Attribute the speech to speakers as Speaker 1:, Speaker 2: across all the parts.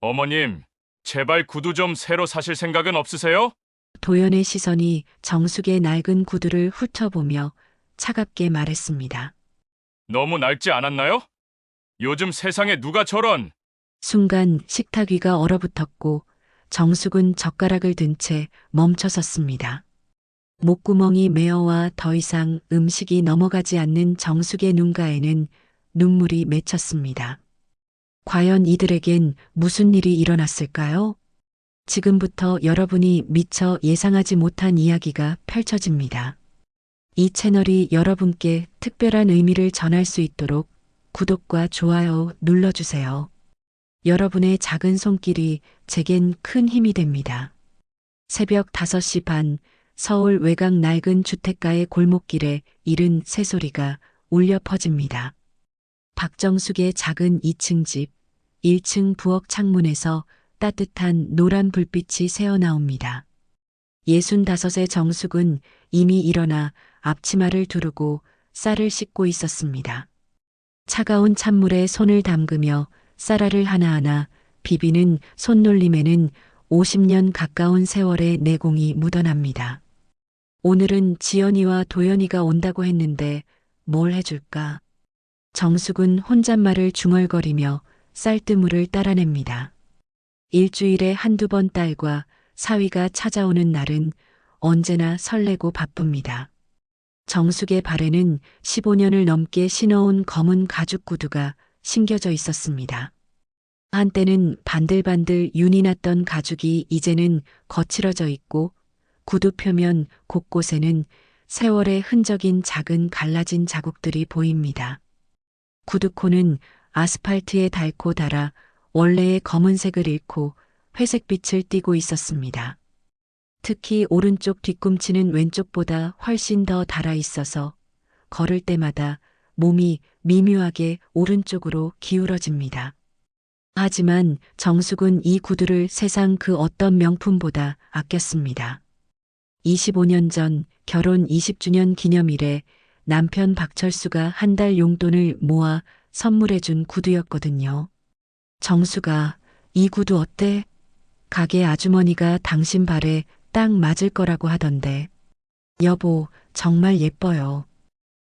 Speaker 1: 어머님, 제발 구두 좀 새로 사실 생각은 없으세요?
Speaker 2: 도연의 시선이 정숙의 낡은 구두를 훑어보며 차갑게 말했습니다.
Speaker 1: 너무 낡지 않았나요? 요즘 세상에 누가 저런...
Speaker 2: 순간 식탁 위가 얼어붙었고 정숙은 젓가락을 든 채 멈춰섰습니다. 목구멍이 메어와 더 이상 음식이 넘어가지 않는 정숙의 눈가에는 눈물이 맺혔습니다. 과연 이들에겐 무슨 일이 일어났을까요? 지금부터 여러분이 미처 예상하지 못한 이야기가 펼쳐집니다. 이 채널이 여러분께 특별한 의미를 전할 수 있도록 구독과 좋아요 눌러주세요. 여러분의 작은 손길이 제겐 큰 힘이 됩니다. 새벽 5시 반 서울 외곽 낡은 주택가의 골목길에 이른 새소리가 울려 퍼집니다. 박정숙의 작은 2층 집, 1층 부엌 창문에서 따뜻한 노란 불빛이 새어나옵니다. 65의 정숙은 이미 일어나 앞치마를 두르고 쌀을 씻고 있었습니다. 차가운 찬물에 손을 담그며 쌀알을 하나하나 비비는 손놀림에는 50년 가까운 세월의 내공이 묻어납니다. 오늘은 지연이와 도연이가 온다고 했는데 뭘 해줄까? 정숙은 혼잣말을 중얼거리며 쌀뜨물을 따라냅니다. 일주일에 한두 번 딸과 사위가 찾아오는 날은 언제나 설레고 바쁩니다. 정숙의 발에는 15년을 넘게 신어온 검은 가죽 구두가 신겨져 있었습니다. 한때는 반들반들 윤이 났던 가죽이 이제는 거칠어져 있고 구두 표면 곳곳에는 세월의 흔적인 작은 갈라진 자국들이 보입니다. 구두코는 아스팔트에 닳고 닳아 원래의 검은색을 잃고 회색빛을 띠고 있었습니다. 특히 오른쪽 뒤꿈치는 왼쪽보다 훨씬 더 닳아 있어서 걸을 때마다 몸이 미묘하게 오른쪽으로 기울어집니다. 하지만 정숙은 이 구두를 세상 그 어떤 명품보다 아꼈습니다. 25년 전 결혼 20주년 기념일에 남편 박철수가 한 달 용돈을 모아 선물해준 구두였거든요. 정수가 이 구두 어때? 가게 아주머니가 당신 발에 딱 맞을 거라고 하던데. 여보, 정말 예뻐요.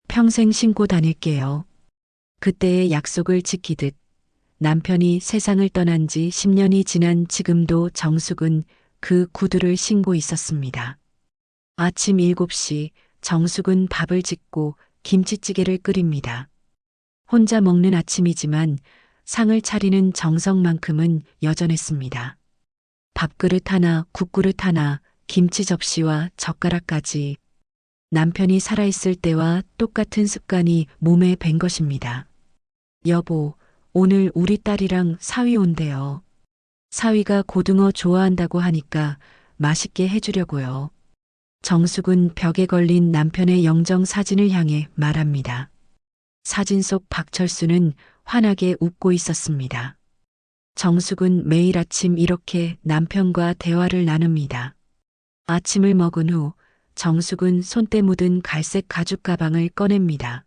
Speaker 2: 평생 신고 다닐게요. 그때의 약속을 지키듯 남편이 세상을 떠난 지 10년이 지난 지금도 정숙은 그 구두를 신고 있었습니다. 아침 7시 정숙은 밥을 짓고 김치찌개를 끓입니다. 혼자 먹는 아침이지만 상을 차리는 정성만큼은 여전했습니다. 밥그릇 하나, 국그릇 하나, 김치 접시와 젓가락까지 남편이 살아있을 때와 똑같은 습관이 몸에 밴 것입니다. 여보, 오늘 우리 딸이랑 사위 온대요. 사위가 고등어 좋아한다고 하니까 맛있게 해주려고요. 정숙은 벽에 걸린 남편의 영정 사진을 향해 말합니다. 사진 속 박철수는 환하게 웃고 있었습니다. 정숙은 매일 아침 이렇게 남편과 대화를 나눕니다. 아침을 먹은 후 정숙은 손때 묻은 갈색 가죽 가방을 꺼냅니다.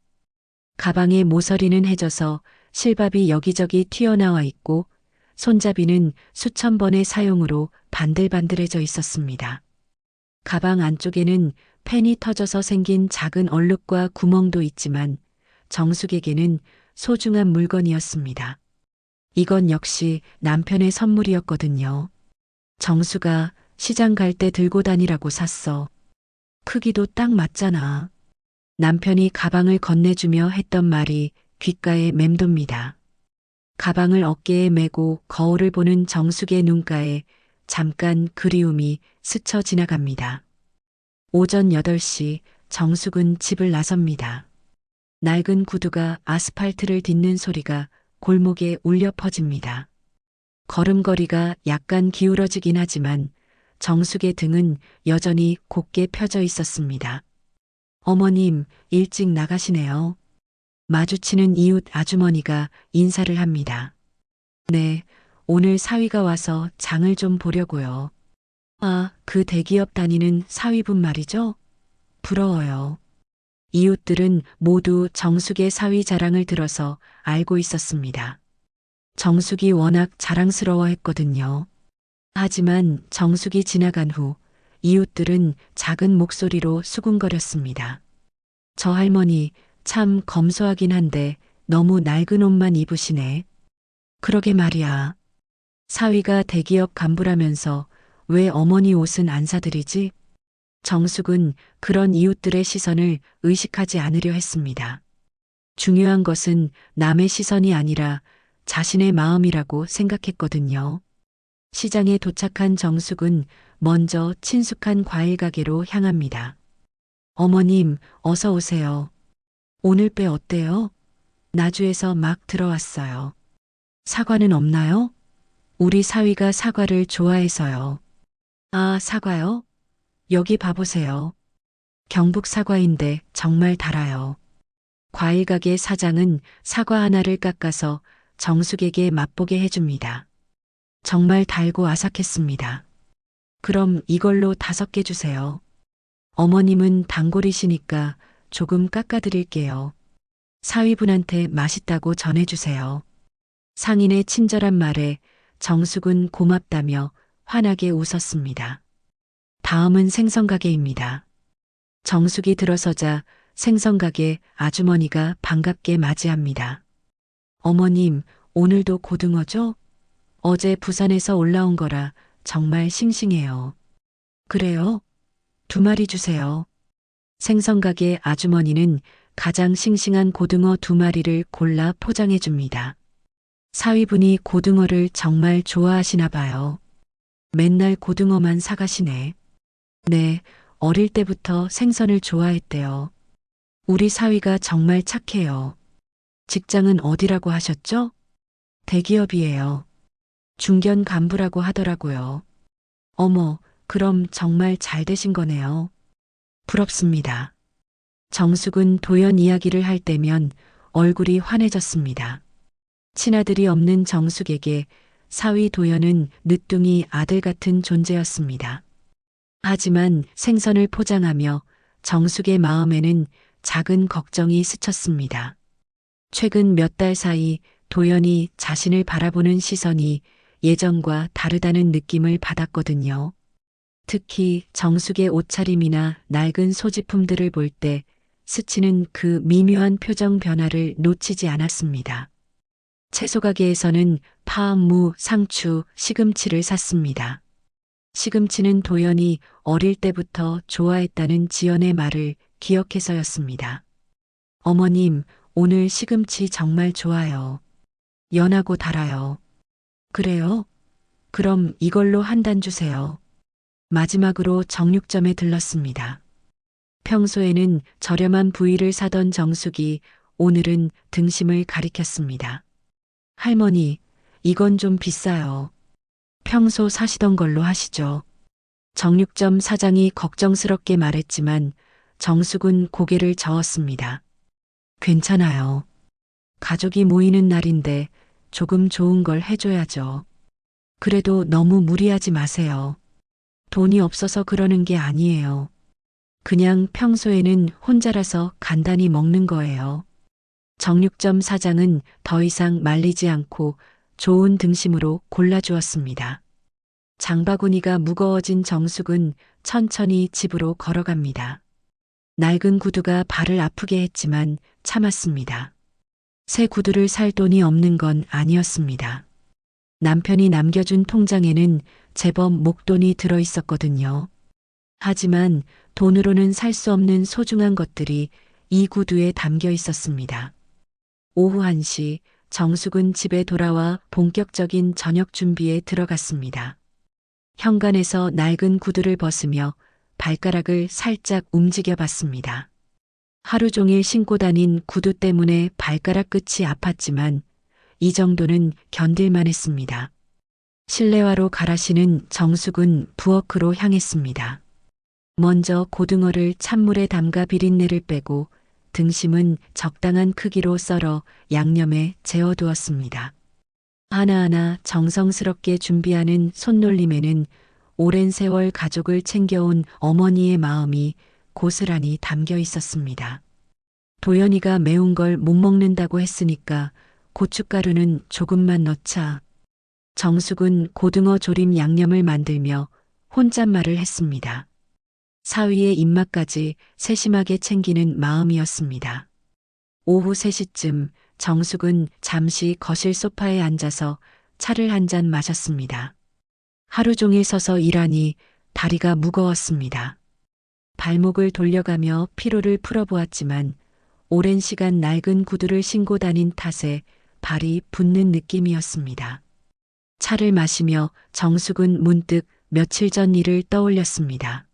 Speaker 2: 가방의 모서리는 해져서 실밥이 여기저기 튀어나와 있고 손잡이는 수천 번의 사용으로 반들반들해져 있었습니다. 가방 안쪽에는 펜이 터져서 생긴 작은 얼룩과 구멍도 있지만 정숙에게는 소중한 물건이었습니다. 이건 역시 남편의 선물이었거든요. 정수가 시장 갈 때 들고 다니라고 샀어. 크기도 딱 맞잖아. 남편이 가방을 건네주며 했던 말이 귓가에 맴돕니다. 가방을 어깨에 메고 거울을 보는 정숙의 눈가에 잠깐 그리움이 스쳐 지나갑니다. 오전 8시 정숙은 집을 나섭니다. 낡은 구두가 아스팔트를 딛는 소리가 골목에 울려 퍼집니다. 걸음걸이가 약간 기울어지긴 하지만 정숙의 등은 여전히 곧게 펴져 있었습니다. 어머님, 일찍 나가시네요. 마주치는 이웃 아주머니가 인사를 합니다. 네, 오늘 사위가 와서 장을 좀 보려고요. 아, 그 대기업 다니는 사위분 말이죠? 부러워요. 이웃들은 모두 정숙의 사위 자랑을 들어서 알고 있었습니다. 정숙이 워낙 자랑스러워했거든요. 하지만 정숙이 지나간 후 이웃들은 작은 목소리로 수군거렸습니다. 저 할머니 참 검소하긴 한데 너무 낡은 옷만 입으시네. 그러게 말이야. 사위가 대기업 간부라면서 왜 어머니 옷은 안 사드리지? 정숙은 그런 이웃들의 시선을 의식하지 않으려 했습니다. 중요한 것은 남의 시선이 아니라 자신의 마음이라고 생각했거든요. 시장에 도착한 정숙은 먼저 친숙한 과일 가게로 향합니다. 어머님, 어서 오세요. 오늘 배 어때요? 나주에서 막 들어왔어요. 사과는 없나요? 우리 사위가 사과를 좋아해서요. 아, 사과요? 여기 봐보세요. 경북 사과인데 정말 달아요. 과일 가게 사장은 사과 하나를 깎아서 정숙에게 맛보게 해줍니다. 정말 달고 아삭했습니다. 그럼 이걸로 5개 주세요. 어머님은 단골이시니까 조금 깎아드릴게요. 사위분한테 맛있다고 전해주세요. 상인의 친절한 말에 정숙은 고맙다며 환하게 웃었습니다. 다음은 생선가게입니다. 정숙이 들어서자 생선가게 아주머니가 반갑게 맞이합니다. 어머님, 오늘도 고등어죠? 어제 부산에서 올라온 거라 정말 싱싱해요. 그래요? 2마리 주세요. 생선가게 아주머니는 가장 싱싱한 고등어 2마리를 골라 포장해 줍니다. 사위분이 고등어를 정말 좋아하시나 봐요. 맨날 고등어만 사가시네. 네, 어릴 때부터 생선을 좋아했대요. 우리 사위가 정말 착해요. 직장은 어디라고 하셨죠? 대기업이에요. 중견 간부라고 하더라고요. 어머, 그럼 정말 잘 되신 거네요. 부럽습니다. 정숙은 도연 이야기를 할 때면 얼굴이 환해졌습니다. 친아들이 없는 정숙에게 사위 도연은 늦둥이 아들 같은 존재였습니다. 하지만 생선을 포장하며 정숙의 마음에는 작은 걱정이 스쳤습니다. 최근 몇 달 사이 도연이 자신을 바라보는 시선이 예전과 다르다는 느낌을 받았거든요. 특히 정숙의 옷차림이나 낡은 소지품들을 볼 때 스치는 그 미묘한 표정 변화를 놓치지 않았습니다. 채소가게에서는 파, 무, 상추, 시금치를 샀습니다. 시금치는 도연이 어릴 때부터 좋아했다는 지연의 말을 기억해서였습니다. 어머님, 오늘 시금치 정말 좋아요. 연하고 달아요. 그래요? 그럼 이걸로 한 단 주세요. 마지막으로 정육점에 들렀습니다. 평소에는 저렴한 부위를 사던 정숙이 오늘은 등심을 가리켰습니다. 할머니, 이건 좀 비싸요. 평소 사시던 걸로 하시죠. 정육점 사장이 걱정스럽게 말했지만 정숙은 고개를 저었습니다. 괜찮아요. 가족이 모이는 날인데 조금 좋은 걸 해줘야죠. 그래도 너무 무리하지 마세요. 돈이 없어서 그러는 게 아니에요. 그냥 평소에는 혼자라서 간단히 먹는 거예요. 정육점 사장은 더 이상 말리지 않고 좋은 등심으로 골라주었습니다. 장바구니가 무거워진 정숙은 천천히 집으로 걸어갑니다. 낡은 구두가 발을 아프게 했지만 참았습니다. 새 구두를 살 돈이 없는 건 아니었습니다. 남편이 남겨준 통장에는 제법 목돈이 들어 있었거든요. 하지만 돈으로는 살 수 없는 소중한 것들이 이 구두에 담겨 있었습니다. 오후 1시 정숙은 집에 돌아와 본격적인 저녁 준비에 들어갔습니다. 현관에서 낡은 구두를 벗으며 발가락을 살짝 움직여 봤습니다. 하루 종일 신고 다닌 구두 때문에 발가락 끝이 아팠지만 이 정도는 견딜만 했습니다. 실내화로 갈아 신은 정숙은 부엌으로 향했습니다. 먼저 고등어를 찬물에 담가 비린내를 빼고 등심은 적당한 크기로 썰어 양념에 재워두었습니다. 하나하나 정성스럽게 준비하는 손놀림에는 오랜 세월 가족을 챙겨온 어머니의 마음이 고스란히 담겨 있었습니다. 도연이가 매운 걸 못 먹는다고 했으니까 고춧가루는 조금만 넣자. 정숙은 고등어 조림 양념을 만들며 혼잣말을 했습니다. 사위의 입맛까지 세심하게 챙기는 마음이었습니다. 오후 3시쯤 정숙은 잠시 거실 소파에 앉아서 차를 한 잔 마셨습니다. 하루 종일 서서 일하니 다리가 무거웠습니다. 발목을 돌려가며 피로를 풀어보았지만 오랜 시간 낡은 구두를 신고 다닌 탓에 발이 붓는 느낌이었습니다. 차를 마시며 정숙은 문득 며칠 전 일을 떠올렸습니다.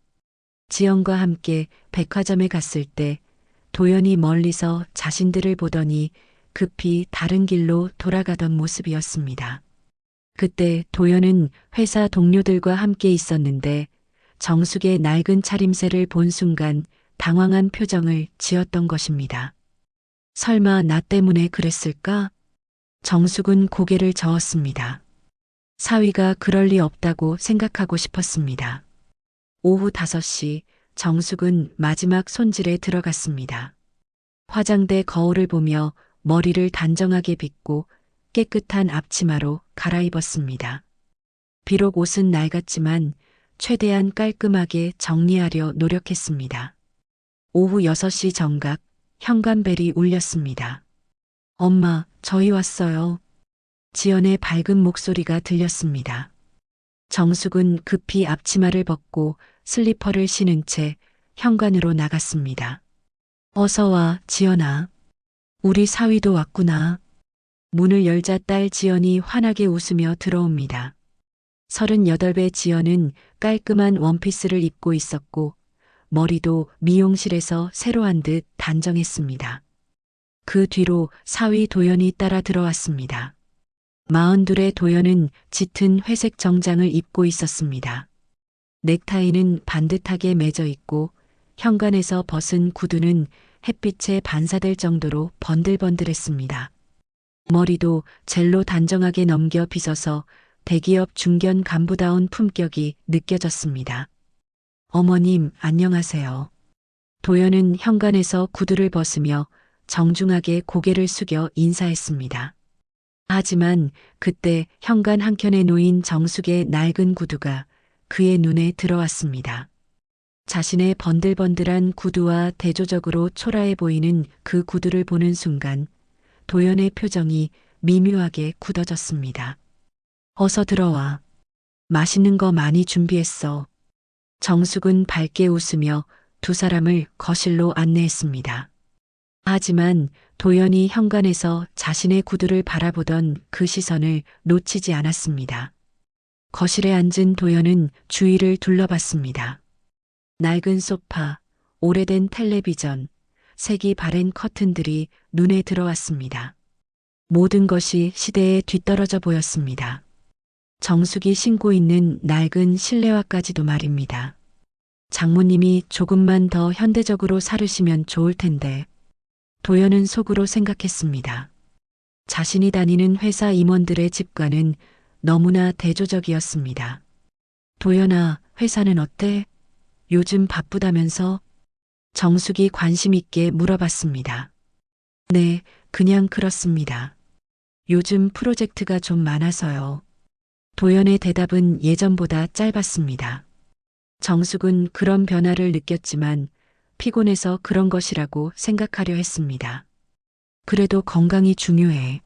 Speaker 2: 지연과 함께 백화점에 갔을 때 도연이 멀리서 자신들을 보더니 급히 다른 길로 돌아가던 모습이었습니다. 그때 도연은 회사 동료들과 함께 있었는데 정숙의 낡은 차림새를 본 순간 당황한 표정을 지었던 것입니다. 설마 나 때문에 그랬을까? 정숙은 고개를 저었습니다. 사위가 그럴 리 없다고 생각하고 싶었습니다. 오후 5시 정숙은 마지막 손질에 들어갔습니다. 화장대 거울을 보며 머리를 단정하게 빗고 깨끗한 앞치마로 갈아입었습니다. 비록 옷은 낡았지만 최대한 깔끔하게 정리하려 노력했습니다. 오후 6시 정각 현관벨이 울렸습니다. 엄마, 저희 왔어요. 지연의 밝은 목소리가 들렸습니다. 정숙은 급히 앞치마를 벗고 슬리퍼를 신은 채 현관으로 나갔습니다. 어서 와, 지연아. 우리 사위도 왔구나. 문을 열자 딸 지연이 환하게 웃으며 들어옵니다. 38배 지연은 깔끔한 원피스를 입고 있었고 머리도 미용실에서 새로 한 듯 단정했습니다. 그 뒤로 사위 도연이 따라 들어왔습니다. 42의 도연은 짙은 회색 정장을 입고 있었습니다. 넥타이는 반듯하게 맺어 있고 현관에서 벗은 구두는 햇빛에 반사될 정도로 번들번들했습니다. 머리도 젤로 단정하게 넘겨 빗어서 대기업 중견 간부다운 품격이 느껴졌습니다. 어머님, 안녕하세요. 도연은 현관에서 구두를 벗으며 정중하게 고개를 숙여 인사했습니다. 하지만 그때 현관 한켠에 놓인 정숙의 낡은 구두가 그의 눈에 들어왔습니다. 자신의 번들번들한 구두와 대조적으로 초라해 보이는 그 구두를 보는 순간 도연의 표정이 미묘하게 굳어졌습니다. 어서 들어와. 맛있는 거 많이 준비했어. 정숙은 밝게 웃으며 두 사람을 거실로 안내했습니다. 하지만 도연이 현관에서 자신의 구두를 바라보던 그 시선을 놓치지 않았습니다. 거실에 앉은 도연은 주위를 둘러봤습니다. 낡은 소파, 오래된 텔레비전, 색이 바랜 커튼들이 눈에 들어왔습니다. 모든 것이 시대에 뒤떨어져 보였습니다. 정숙이 신고 있는 낡은 실내화까지도 말입니다. 장모님이 조금만 더 현대적으로 살으시면 좋을 텐데. 도연은 속으로 생각했습니다. 자신이 다니는 회사 임원들의 집과는 너무나 대조적이었습니다. 도연아, 회사는 어때? 요즘 바쁘다면서? 정숙이 관심 있게 물어봤습니다. 네, 그냥 그렇습니다. 요즘 프로젝트가 좀 많아서요. 도연의 대답은 예전보다 짧았습니다. 정숙은 그런 변화를 느꼈지만 피곤해서 그런 것이라고 생각하려 했습니다. 그래도 건강이 중요해.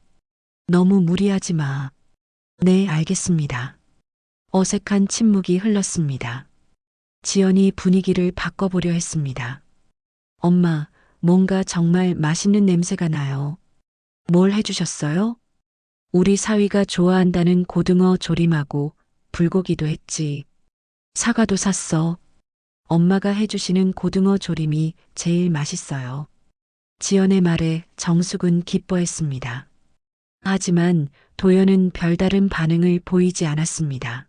Speaker 2: 너무 무리하지 마. 네, 알겠습니다. 어색한 침묵이 흘렀습니다. 지연이 분위기를 바꿔보려 했습니다. 엄마, 뭔가 정말 맛있는 냄새가 나요. 뭘 해주셨어요? 우리 사위가 좋아한다는 고등어 조림하고 불고기도 했지. 사과도 샀어. 엄마가 해주시는 고등어 조림이 제일 맛있어요. 지연의 말에 정숙은 기뻐했습니다. 하지만 도연은 별다른 반응을 보이지 않았습니다.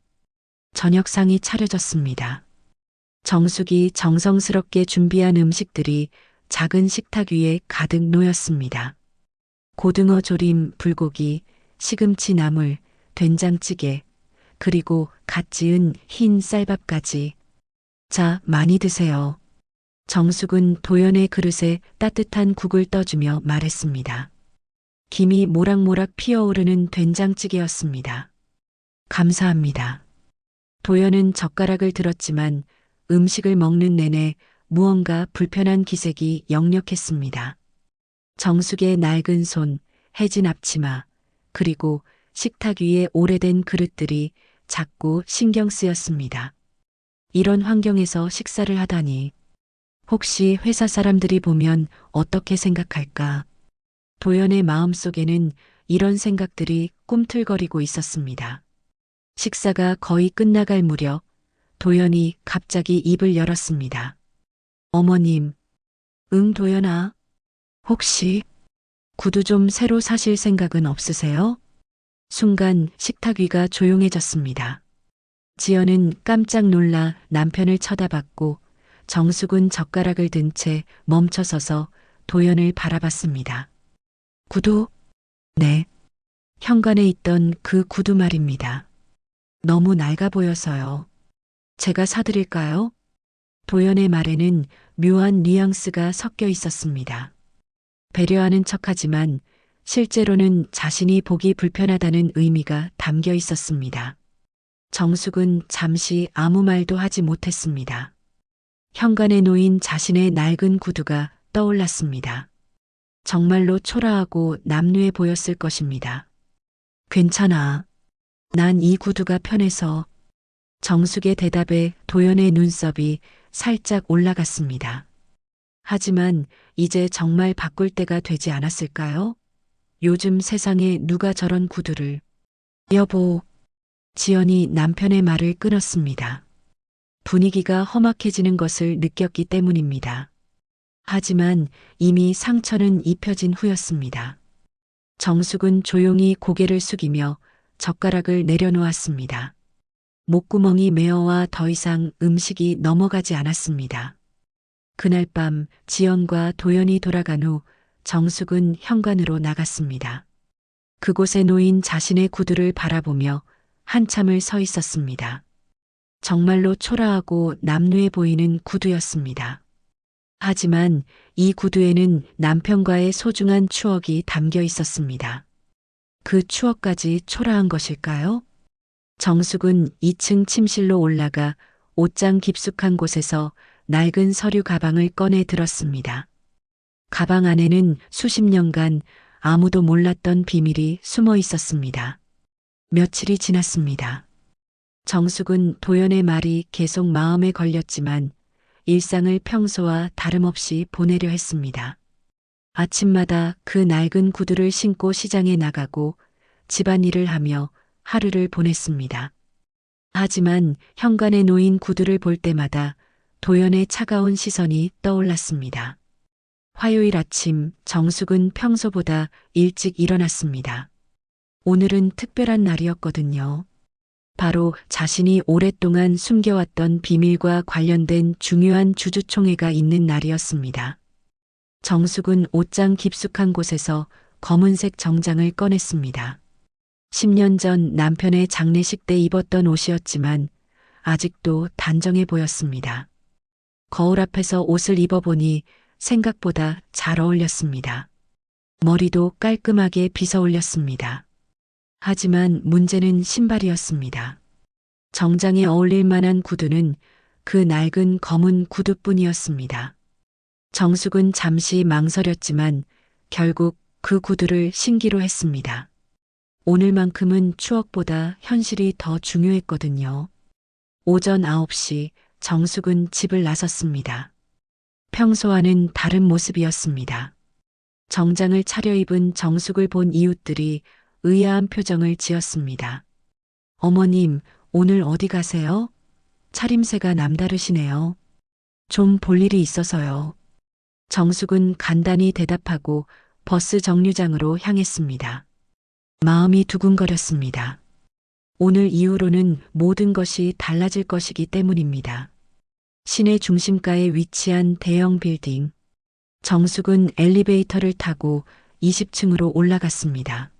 Speaker 2: 저녁상이 차려졌습니다. 정숙이 정성스럽게 준비한 음식들이 작은 식탁 위에 가득 놓였습니다. 고등어 조림, 불고기, 시금치 나물, 된장찌개, 그리고 갓 지은 흰 쌀밥까지. 자, 많이 드세요. 정숙은 도연의 그릇에 따뜻한 국을 떠주며 말했습니다. 김이 모락모락 피어오르는 된장찌개였습니다. 감사합니다. 도연은 젓가락을 들었지만 음식을 먹는 내내 무언가 불편한 기색이 역력했습니다. 정숙의 낡은 손, 해진 앞치마, 그리고 식탁 위에 오래된 그릇들이 자꾸 신경 쓰였습니다. 이런 환경에서 식사를 하다니 혹시 회사 사람들이 보면 어떻게 생각할까? 도연의 마음속에는 이런 생각들이 꿈틀거리고 있었습니다. 식사가 거의 끝나갈 무렵 도연이 갑자기 입을 열었습니다. 어머님, 응 도연아, 혹시 구두 좀 새로 사실 생각은 없으세요? 순간 식탁 위가 조용해졌습니다. 지연은 깜짝 놀라 남편을 쳐다봤고 정숙은 젓가락을 든 채 멈춰서서 도연을 바라봤습니다. 구두? 네. 현관에 있던 그 구두 말입니다. 너무 낡아 보여서요. 제가 사드릴까요? 도연의 말에는 묘한 뉘앙스가 섞여 있었습니다. 배려하는 척하지만 실제로는 자신이 보기 불편하다는 의미가 담겨 있었습니다. 정숙은 잠시 아무 말도 하지 못했습니다. 현관에 놓인 자신의 낡은 구두가 떠올랐습니다. 정말로 초라하고 남루해 보였을 것입니다. 괜찮아. 난 이 구두가 편해서. 정숙의 대답에 도연의 눈썹이 살짝 올라갔습니다. 하지만 이제 정말 바꿀 때가 되지 않았을까요? 요즘 세상에 누가 저런 구두를. 여보. 지연이 남편의 말을 끊었습니다. 분위기가 험악해지는 것을 느꼈기 때문입니다. 하지만 이미 상처는 입혀진 후였습니다. 정숙은 조용히 고개를 숙이며 젓가락을 내려놓았습니다. 목구멍이 메어와 더 이상 음식이 넘어가지 않았습니다. 그날 밤 지연과 도연이 돌아간 후 정숙은 현관으로 나갔습니다. 그곳에 놓인 자신의 구두를 바라보며 한참을 서 있었습니다. 정말로 초라하고 남루해 보이는 구두였습니다. 하지만 이 구두에는 남편과의 소중한 추억이 담겨 있었습니다. 그 추억까지 초라한 것일까요? 정숙은 2층 침실로 올라가 옷장 깊숙한 곳에서 낡은 서류 가방을 꺼내 들었습니다. 가방 안에는 수십 년간 아무도 몰랐던 비밀이 숨어 있었습니다. 며칠이 지났습니다. 정숙은 도연의 말이 계속 마음에 걸렸지만 일상을 평소와 다름없이 보내려 했습니다. 아침마다 그 낡은 구두를 신고 시장에 나가고 집안일을 하며 하루를 보냈습니다. 하지만 현관에 놓인 구두를 볼 때마다 도연의 차가운 시선이 떠올랐습니다. 화요일 아침 정숙은 평소보다 일찍 일어났습니다. 오늘은 특별한 날이었거든요. 바로 자신이 오랫동안 숨겨왔던 비밀과 관련된 중요한 주주총회가 있는 날이었습니다. 정숙은 옷장 깊숙한 곳에서 검은색 정장을 꺼냈습니다. 10년 전 남편의 장례식 때 입었던 옷이었지만 아직도 단정해 보였습니다. 거울 앞에서 옷을 입어보니 생각보다 잘 어울렸습니다. 머리도 깔끔하게 빗어 올렸습니다. 하지만 문제는 신발이었습니다. 정장에 어울릴 만한 구두는 그 낡은 검은 구두뿐이었습니다. 정숙은 잠시 망설였지만 결국 그 구두를 신기로 했습니다. 오늘만큼은 추억보다 현실이 더 중요했거든요. 오전 9시 정숙은 집을 나섰습니다. 평소와는 다른 모습이었습니다. 정장을 차려입은 정숙을 본 이웃들이 의아한 표정을 지었습니다. 어머님, 오늘 어디 가세요? 차림새가 남다르시네요. 좀 볼 일이 있어서요. 정숙은 간단히 대답하고 버스 정류장으로 향했습니다. 마음이 두근거렸습니다. 오늘 이후로는 모든 것이 달라질 것이기 때문입니다. 시내 중심가에 위치한 대형 빌딩. 정숙은 엘리베이터를 타고 20층으로 올라갔습니다.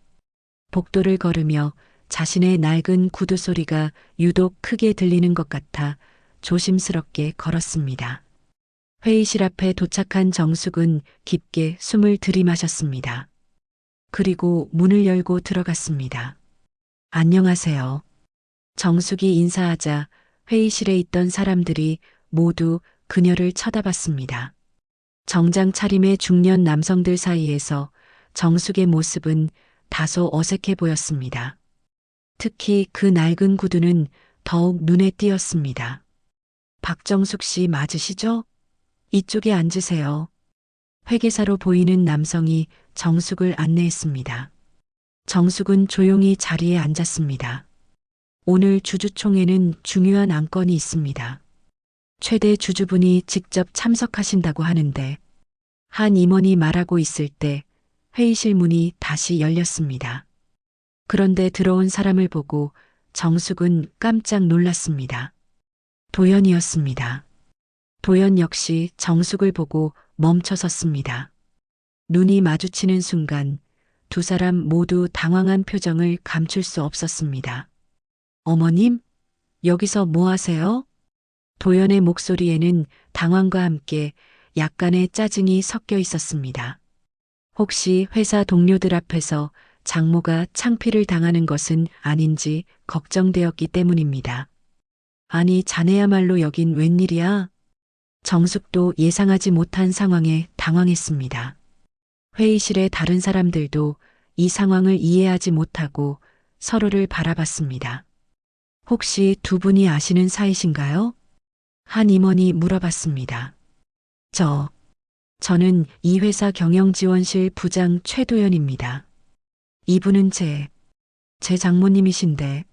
Speaker 2: 복도를 걸으며 자신의 낡은 구두 소리가 유독 크게 들리는 것 같아 조심스럽게 걸었습니다. 회의실 앞에 도착한 정숙은 깊게 숨을 들이마셨습니다. 그리고 문을 열고 들어갔습니다. 안녕하세요. 정숙이 인사하자 회의실에 있던 사람들이 모두 그녀를 쳐다봤습니다. 정장 차림의 중년 남성들 사이에서 정숙의 모습은 다소 어색해 보였습니다. 특히 그 낡은 구두는 더욱 눈에 띄었습니다. 박정숙 씨 맞으시죠? 이쪽에 앉으세요. 회계사로 보이는 남성이 정숙을 안내했습니다. 정숙은 조용히 자리에 앉았습니다. 오늘 주주총회는 중요한 안건이 있습니다. 최대 주주분이 직접 참석하신다고 하는데 한 임원이 말하고 있을 때 회의실 문이 다시 열렸습니다. 그런데 들어온 사람을 보고 정숙은 깜짝 놀랐습니다. 도연이었습니다. 도연 역시 정숙을 보고 멈춰 섰습니다. 눈이 마주치는 순간 두 사람 모두 당황한 표정을 감출 수 없었습니다. 어머님, 여기서 뭐 하세요? 도연의 목소리에는 당황과 함께 약간의 짜증이 섞여 있었습니다. 혹시 회사 동료들 앞에서 장모가 창피를 당하는 것은 아닌지 걱정되었기 때문입니다. 아니, 자네야말로 여긴 웬일이야? 정숙도 예상하지 못한 상황에 당황했습니다. 회의실의 다른 사람들도 이 상황을 이해하지 못하고 서로를 바라봤습니다. 혹시 두 분이 아시는 사이신가요? 한 임원이 물어봤습니다. 저는 이 회사 경영지원실 부장 최도연입니다. 이분은 제 장모님이신데,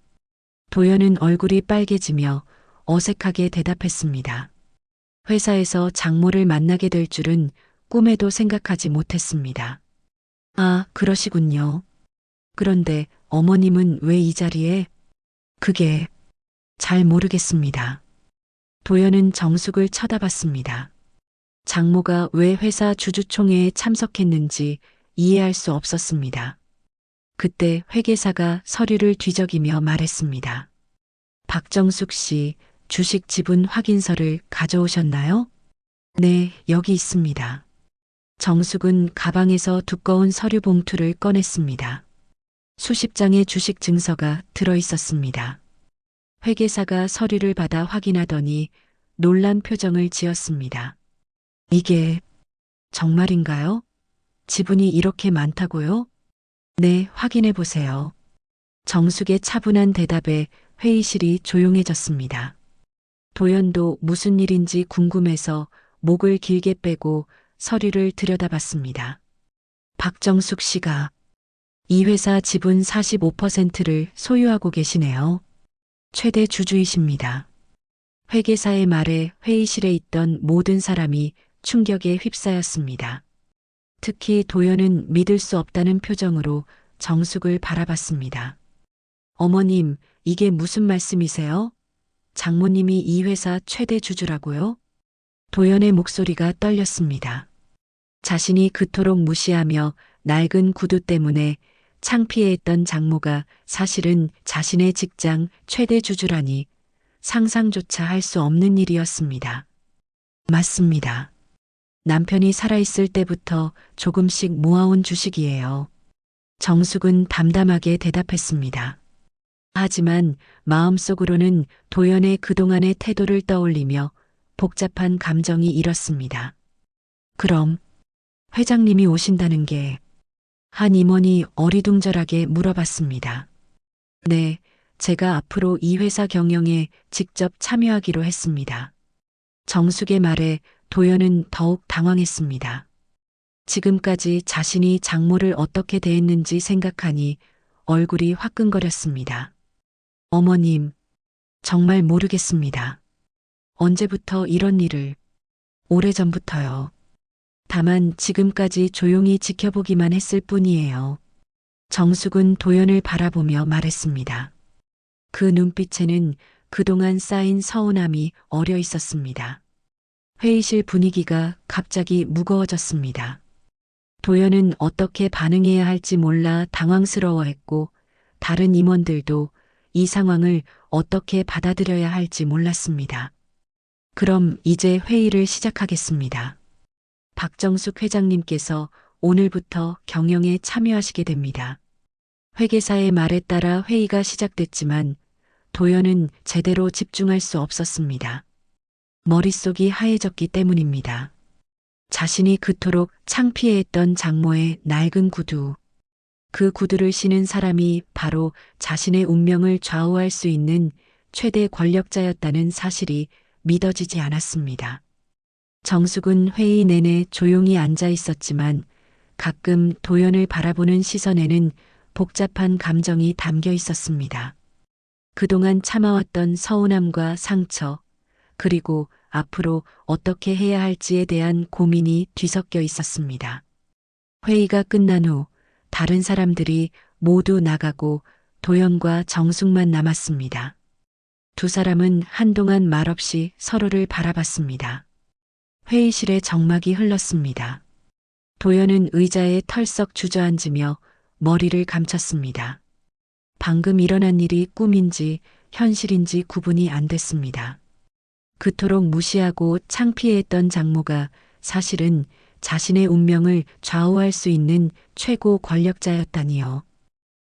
Speaker 2: 도연은 얼굴이 빨개지며 어색하게 대답했습니다. 회사에서 장모를 만나게 될 줄은 꿈에도 생각하지 못했습니다. 아, 그러시군요. 그런데 어머님은 왜 이 자리에? 그게 잘 모르겠습니다. 도연은 정숙을 쳐다봤습니다. 장모가 왜 회사 주주총회에 참석했는지 이해할 수 없었습니다. 그때 회계사가 서류를 뒤적이며 말했습니다. 박정숙 씨, 주식 지분 확인서를 가져오셨나요? 네, 여기 있습니다. 정숙은 가방에서 두꺼운 서류 봉투를 꺼냈습니다. 수십 장의 주식 증서가 들어 있었습니다. 회계사가 서류를 받아 확인하더니 놀란 표정을 지었습니다. 이게 정말인가요? 지분이 이렇게 많다고요? 네, 확인해 보세요. 정숙의 차분한 대답에 회의실이 조용해졌습니다. 도연도 무슨 일인지 궁금해서 목을 길게 빼고 서류를 들여다봤습니다. 박정숙 씨가 이 회사 지분 45%를 소유하고 계시네요. 최대 주주이십니다. 회계사의 말에 회의실에 있던 모든 사람이 충격에 휩싸였습니다. 특히 도연은 믿을 수 없다는 표정으로 정숙을 바라봤습니다. 어머님, 이게 무슨 말씀이세요? 장모님이 이 회사 최대 주주라고요? 도연의 목소리가 떨렸습니다. 자신이 그토록 무시하며 낡은 구두 때문에 창피해했던 장모가 사실은 자신의 직장 최대 주주라니 상상조차 할 수 없는 일이었습니다. 맞습니다. 남편이 살아있을 때부터 조금씩 모아온 주식이에요. 정숙은 담담하게 대답했습니다. 하지만 마음속으로는 도연의 그동안의 태도를 떠올리며 복잡한 감정이 일었습니다. 그럼 회장님이 오신다는 게 한 임원이 어리둥절하게 물어봤습니다. 네, 제가 앞으로 이 회사 경영에 직접 참여하기로 했습니다. 정숙의 말에 도연은 더욱 당황했습니다. 지금까지 자신이 장모를 어떻게 대했는지 생각하니 얼굴이 화끈거렸습니다. 어머님, 정말 모르겠습니다. 언제부터 이런 일을? 오래전부터요. 다만 지금까지 조용히 지켜보기만 했을 뿐이에요. 정숙은 도연을 바라보며 말했습니다. 그 눈빛에는 그동안 쌓인 서운함이 어려 있었습니다. 회의실 분위기가 갑자기 무거워졌습니다. 도연은 어떻게 반응해야 할지 몰라 당황스러워했고 다른 임원들도 이 상황을 어떻게 받아들여야 할지 몰랐습니다. 그럼 이제 회의를 시작하겠습니다. 박정숙 회장님께서 오늘부터 경영에 참여하시게 됩니다. 회계사의 말에 따라 회의가 시작됐지만 도연은 제대로 집중할 수 없었습니다. 머릿속이 하얘졌기 때문입니다. 자신이 그토록 창피해했던 장모의 낡은 구두. 그 구두를 신은 사람이 바로 자신의 운명을 좌우할 수 있는 최대 권력자였다는 사실이 믿어지지 않았습니다. 정숙은 회의 내내 조용히 앉아 있었지만 가끔 도연을 바라보는 시선에는 복잡한 감정이 담겨 있었습니다. 그동안 참아왔던 서운함과 상처, 그리고 앞으로 어떻게 해야 할지에 대한 고민이 뒤섞여 있었습니다. 회의가 끝난 후 다른 사람들이 모두 나가고 도연과 정숙만 남았습니다. 두 사람은 한동안 말없이 서로를 바라봤습니다. 회의실에 정막이 흘렀습니다. 도연은 의자에 털썩 주저앉으며 머리를 감췄습니다. 방금 일어난 일이 꿈인지 현실인지 구분이 안 됐습니다. 그토록 무시하고 창피해했던 장모가 사실은 자신의 운명을 좌우할 수 있는 최고 권력자였다니요.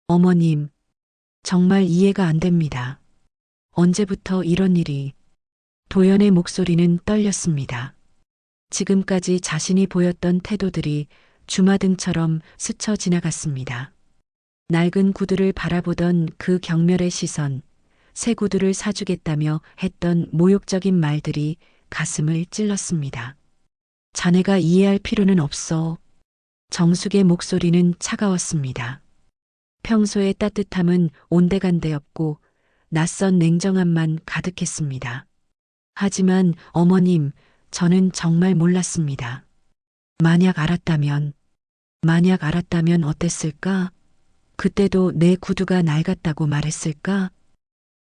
Speaker 2: 어머님, 정말 이해가 안 됩니다. 언제부터 이런 일이? 도연의 목소리는 떨렸습니다. 지금까지 자신이 보였던 태도들이 주마등처럼 스쳐 지나갔습니다. 낡은 구두를 바라보던 그 경멸의 시선, 새 구두를 사주겠다며 했던 모욕적인 말들이 가슴을 찔렀습니다. 자네가 이해할 필요는 없어. 정숙의 목소리는 차가웠습니다. 평소의 따뜻함은 온데간데였고 낯선 냉정함만 가득했습니다. 하지만 어머님, 저는 정말 몰랐습니다. 만약 알았다면 어땠을까? 그때도 내 구두가 낡았다고 말했을까?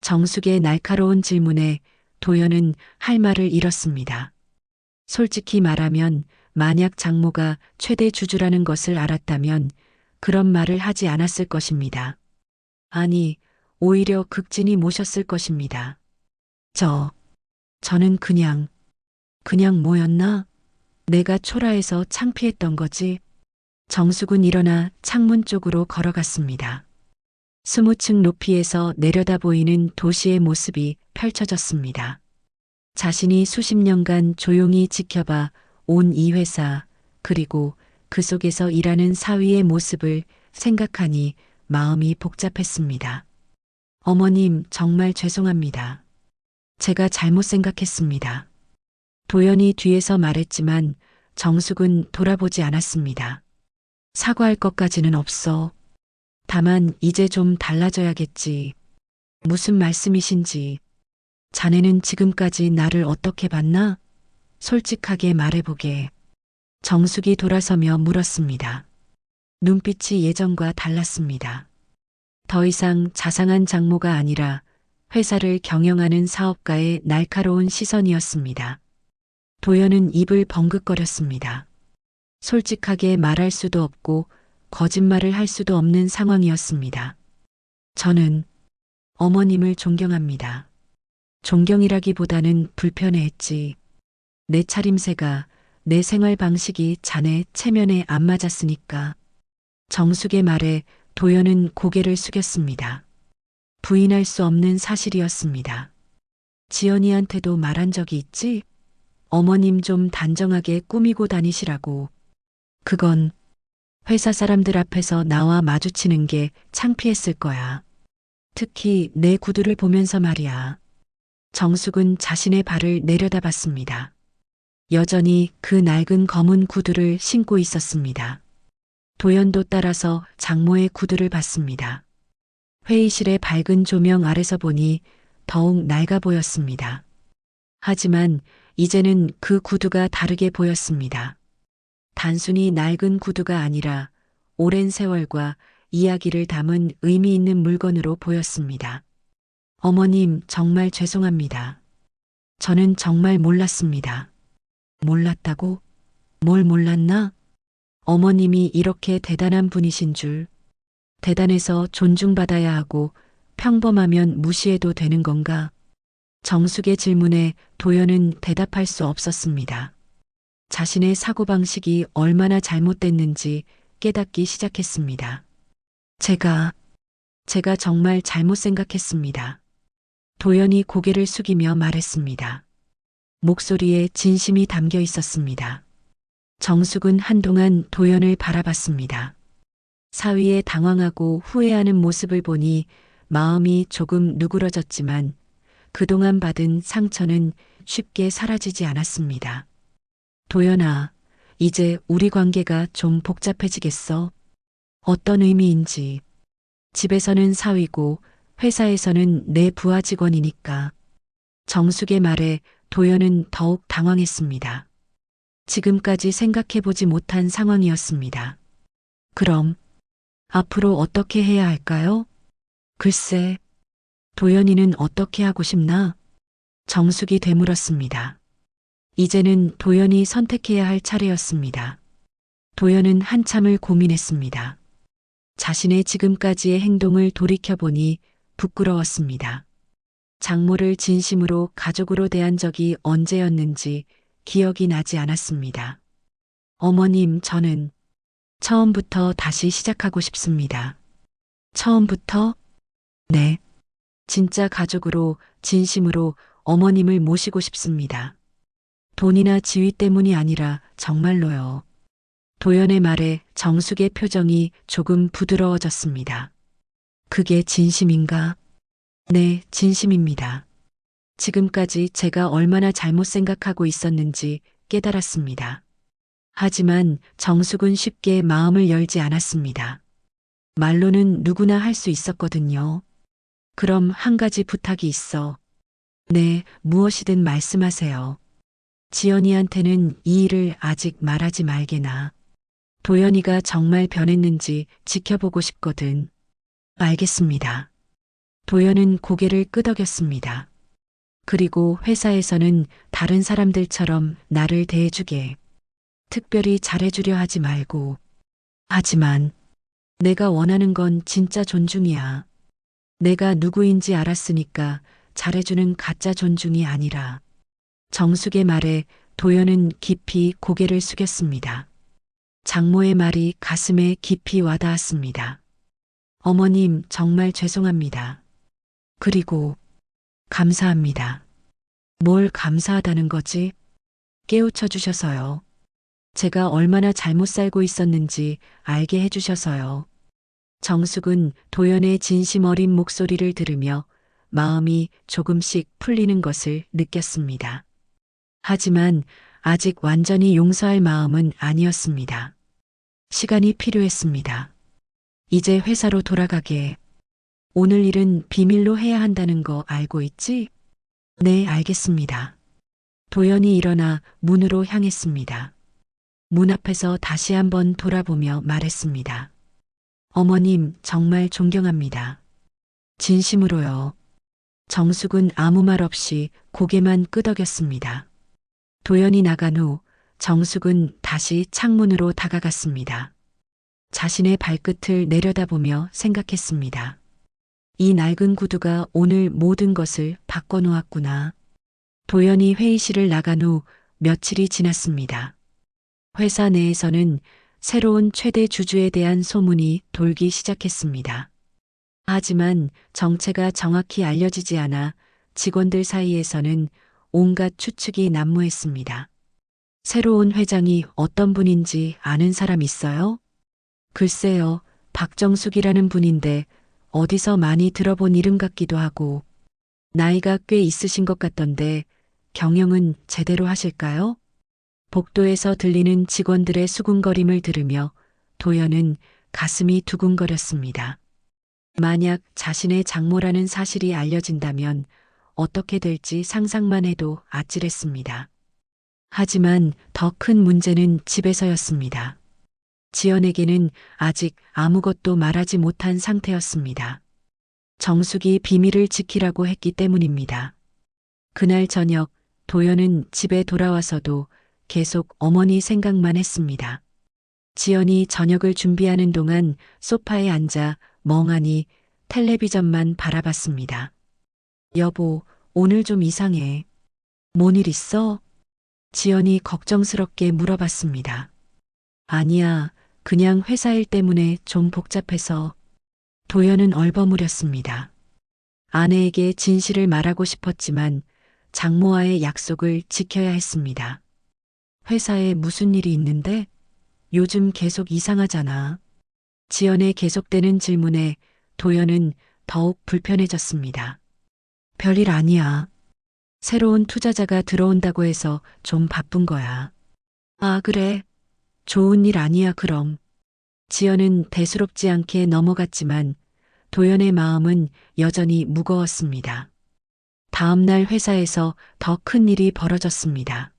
Speaker 2: 정숙의 날카로운 질문에 도연은 할 말을 잃었습니다. 솔직히 말하면 만약 장모가 최대 주주라는 것을 알았다면 그런 말을 하지 않았을 것입니다. 아니, 오히려 극진히 모셨을 것입니다. 저는 그냥 뭐였나? 내가 초라해서 창피했던 거지. 정숙은 일어나 창문 쪽으로 걸어갔습니다. 20층 높이에서 내려다 보이는 도시의 모습이 펼쳐졌습니다. 자신이 수십 년간 조용히 지켜봐 온 이 회사, 그리고 그 속에서 일하는 사위의 모습을 생각하니 마음이 복잡했습니다. 어머님, 정말 죄송합니다. 제가 잘못 생각했습니다. 도연이 뒤에서 말했지만 정숙은 돌아보지 않았습니다. 사과할 것까지는 없어. 다만 이제 좀 달라져야겠지. 무슨 말씀이신지. 자네는 지금까지 나를 어떻게 봤나? 솔직하게 말해보게. 정숙이 돌아서며 물었습니다. 눈빛이 예전과 달랐습니다. 더 이상 자상한 장모가 아니라 회사를 경영하는 사업가의 날카로운 시선이었습니다. 도연은 입을 벙긋거렸습니다. 솔직하게 말할 수도 없고 거짓말을 할 수도 없는 상황이었습니다. 저는 어머님을 존경합니다. 존경이라기보다는 불편해했지. 내 차림새가, 내 생활 방식이 자네 체면에 안 맞았으니까. 정숙의 말에 도연은 고개를 숙였습니다. 부인할 수 없는 사실이었습니다. 지연이한테도 말한 적이 있지? 어머님 좀 단정하게 꾸미고 다니시라고. 그건 회사 사람들 앞에서 나와 마주치는 게 창피했을 거야. 특히 내 구두를 보면서 말이야. 정숙은 자신의 발을 내려다봤습니다. 여전히 그 낡은 검은 구두를 신고 있었습니다. 도연도 따라서 장모의 구두를 봤습니다. 회의실의 밝은 조명 아래서 보니 더욱 낡아 보였습니다. 하지만 이제는 그 구두가 다르게 보였습니다. 단순히 낡은 구두가 아니라 오랜 세월과 이야기를 담은 의미 있는 물건으로 보였습니다. 어머님, 정말 죄송합니다. 저는 정말 몰랐습니다. 몰랐다고? 뭘 몰랐나? 어머님이 이렇게 대단한 분이신 줄. 대단해서 존중받아야 하고 평범하면 무시해도 되는 건가? 정숙의 질문에 도연은 대답할 수 없었습니다. 자신의 사고방식이 얼마나 잘못됐는지 깨닫기 시작했습니다. 제가 정말 잘못 생각했습니다. 도연이 고개를 숙이며 말했습니다. 목소리에 진심이 담겨 있었습니다. 정숙은 한동안 도연을 바라봤습니다. 사위의 당황하고 후회하는 모습을 보니 마음이 조금 누그러졌지만 그동안 받은 상처는 쉽게 사라지지 않았습니다. 도연아, 이제 우리 관계가 좀 복잡해지겠어. 어떤 의미인지. 집에서는 사위고 회사에서는 내 부하 직원이니까. 정숙의 말에 도연은 더욱 당황했습니다. 지금까지 생각해보지 못한 상황이었습니다. 그럼 앞으로 어떻게 해야 할까요? 글쎄, 도연이는 어떻게 하고 싶나? 정숙이 되물었습니다. 이제는 도연이 선택해야 할 차례였습니다. 도연은 한참을 고민했습니다. 자신의 지금까지의 행동을 돌이켜보니 부끄러웠습니다. 장모를 진심으로 가족으로 대한 적이 언제였는지 기억이 나지 않았습니다. 어머님, 저는 처음부터 다시 시작하고 싶습니다. 처음부터? 네. 진짜 가족으로, 진심으로 어머님을 모시고 싶습니다. 돈이나 지위 때문이 아니라 정말로요. 도연의 말에 정숙의 표정이 조금 부드러워졌습니다. 그게 진심인가? 네, 진심입니다. 지금까지 제가 얼마나 잘못 생각하고 있었는지 깨달았습니다. 하지만 정숙은 쉽게 마음을 열지 않았습니다. 말로는 누구나 할 수 있었거든요. 그럼 한 가지 부탁이 있어. 네, 무엇이든 말씀하세요. 지연이한테는 이 일을 아직 말하지 말게나. 도연이가 정말 변했는지 지켜보고 싶거든. 알겠습니다. 도연은 고개를 끄덕였습니다. 그리고 회사에서는 다른 사람들처럼 나를 대해주게. 특별히 잘해주려 하지 말고. 하지만 내가 원하는 건 진짜 존중이야. 내가 누구인지 알았으니까 잘해주는 가짜 존중이 아니라. 정숙의 말에 도연은 깊이 고개를 숙였습니다. 장모의 말이 가슴에 깊이 와닿았습니다. 어머님, 정말 죄송합니다. 그리고 감사합니다. 뭘 감사하다는 거지? 깨우쳐 주셔서요. 제가 얼마나 잘못 살고 있었는지 알게 해주셔서요. 정숙은 도연의 진심 어린 목소리를 들으며 마음이 조금씩 풀리는 것을 느꼈습니다. 하지만 아직 완전히 용서할 마음은 아니었습니다. 시간이 필요했습니다. 이제 회사로 돌아가게. 오늘 일은 비밀로 해야 한다는 거 알고 있지? 네, 알겠습니다. 도연이 일어나 문으로 향했습니다. 문 앞에서 다시 한번 돌아보며 말했습니다. 어머님, 정말 존경합니다. 진심으로요. 정숙은 아무 말 없이 고개만 끄덕였습니다. 도연이 나간 후 정숙은 다시 창문으로 다가갔습니다. 자신의 발끝을 내려다보며 생각했습니다. 이 낡은 구두가 오늘 모든 것을 바꿔놓았구나. 도연이 회의실을 나간 후 며칠이 지났습니다. 회사 내에서는 새로운 최대 주주에 대한 소문이 돌기 시작했습니다. 하지만 정체가 정확히 알려지지 않아 직원들 사이에서는 온갖 추측이 난무했습니다. 새로운 회장이 어떤 분인지 아는 사람 있어요? 글쎄요, 박정숙이라는 분인데 어디서 많이 들어본 이름 같기도 하고 나이가 꽤 있으신 것 같던데 경영은 제대로 하실까요? 복도에서 들리는 직원들의 수군거림을 들으며 도연은 가슴이 두근거렸습니다. 만약 자신의 장모라는 사실이 알려진다면 어떻게 될지 상상만 해도 아찔했습니다. 하지만 더 큰 문제는 집에서였습니다. 지연에게는 아직 아무것도 말하지 못한 상태였습니다. 정숙이 비밀을 지키라고 했기 때문입니다. 그날 저녁 도연은 집에 돌아와서도 계속 어머니 생각만 했습니다. 지연이 저녁을 준비하는 동안 소파에 앉아 멍하니 텔레비전만 바라봤습니다. 여보, 오늘 좀 이상해. 뭔 일 있어? 지연이 걱정스럽게 물어봤습니다. 아니야, 그냥 회사 일 때문에 좀 복잡해서. 도연은 얼버무렸습니다. 아내에게 진실을 말하고 싶었지만 장모와의 약속을 지켜야 했습니다. 회사에 무슨 일이 있는데? 요즘 계속 이상하잖아. 지연의 계속되는 질문에 도연은 더욱 불편해졌습니다. 별일 아니야. 새로운 투자자가 들어온다고 해서 좀 바쁜 거야. 아, 그래. 좋은 일 아니야, 그럼. 지연은 대수롭지 않게 넘어갔지만 도연의 마음은 여전히 무거웠습니다. 다음 날 회사에서 더 큰 일이 벌어졌습니다.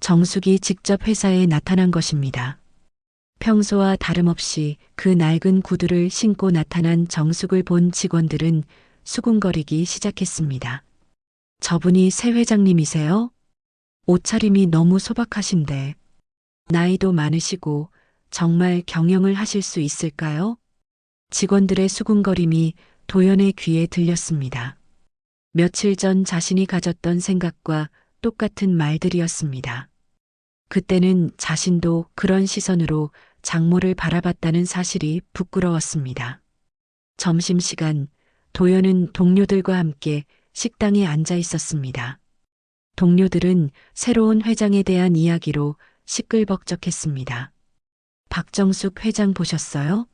Speaker 2: 정숙이 직접 회사에 나타난 것입니다. 평소와 다름없이 그 낡은 구두를 신고 나타난 정숙을 본 직원들은 수군거리기 시작했습니다. 저분이 새 회장님이세요? 옷차림이 너무 소박하신데 나이도 많으시고 정말 경영을 하실 수 있을까요? 직원들의 수군거림이 도연의 귀에 들렸습니다. 며칠 전 자신이 가졌던 생각과 똑같은 말들이었습니다. 그때는 자신도 그런 시선으로 장모를 바라봤다는 사실이 부끄러웠습니다. 점심시간 도연은 동료들과 함께 식당에 앉아 있었습니다. 동료들은 새로운 회장에 대한 이야기로 시끌벅적했습니다. 박정숙 회장 보셨어요?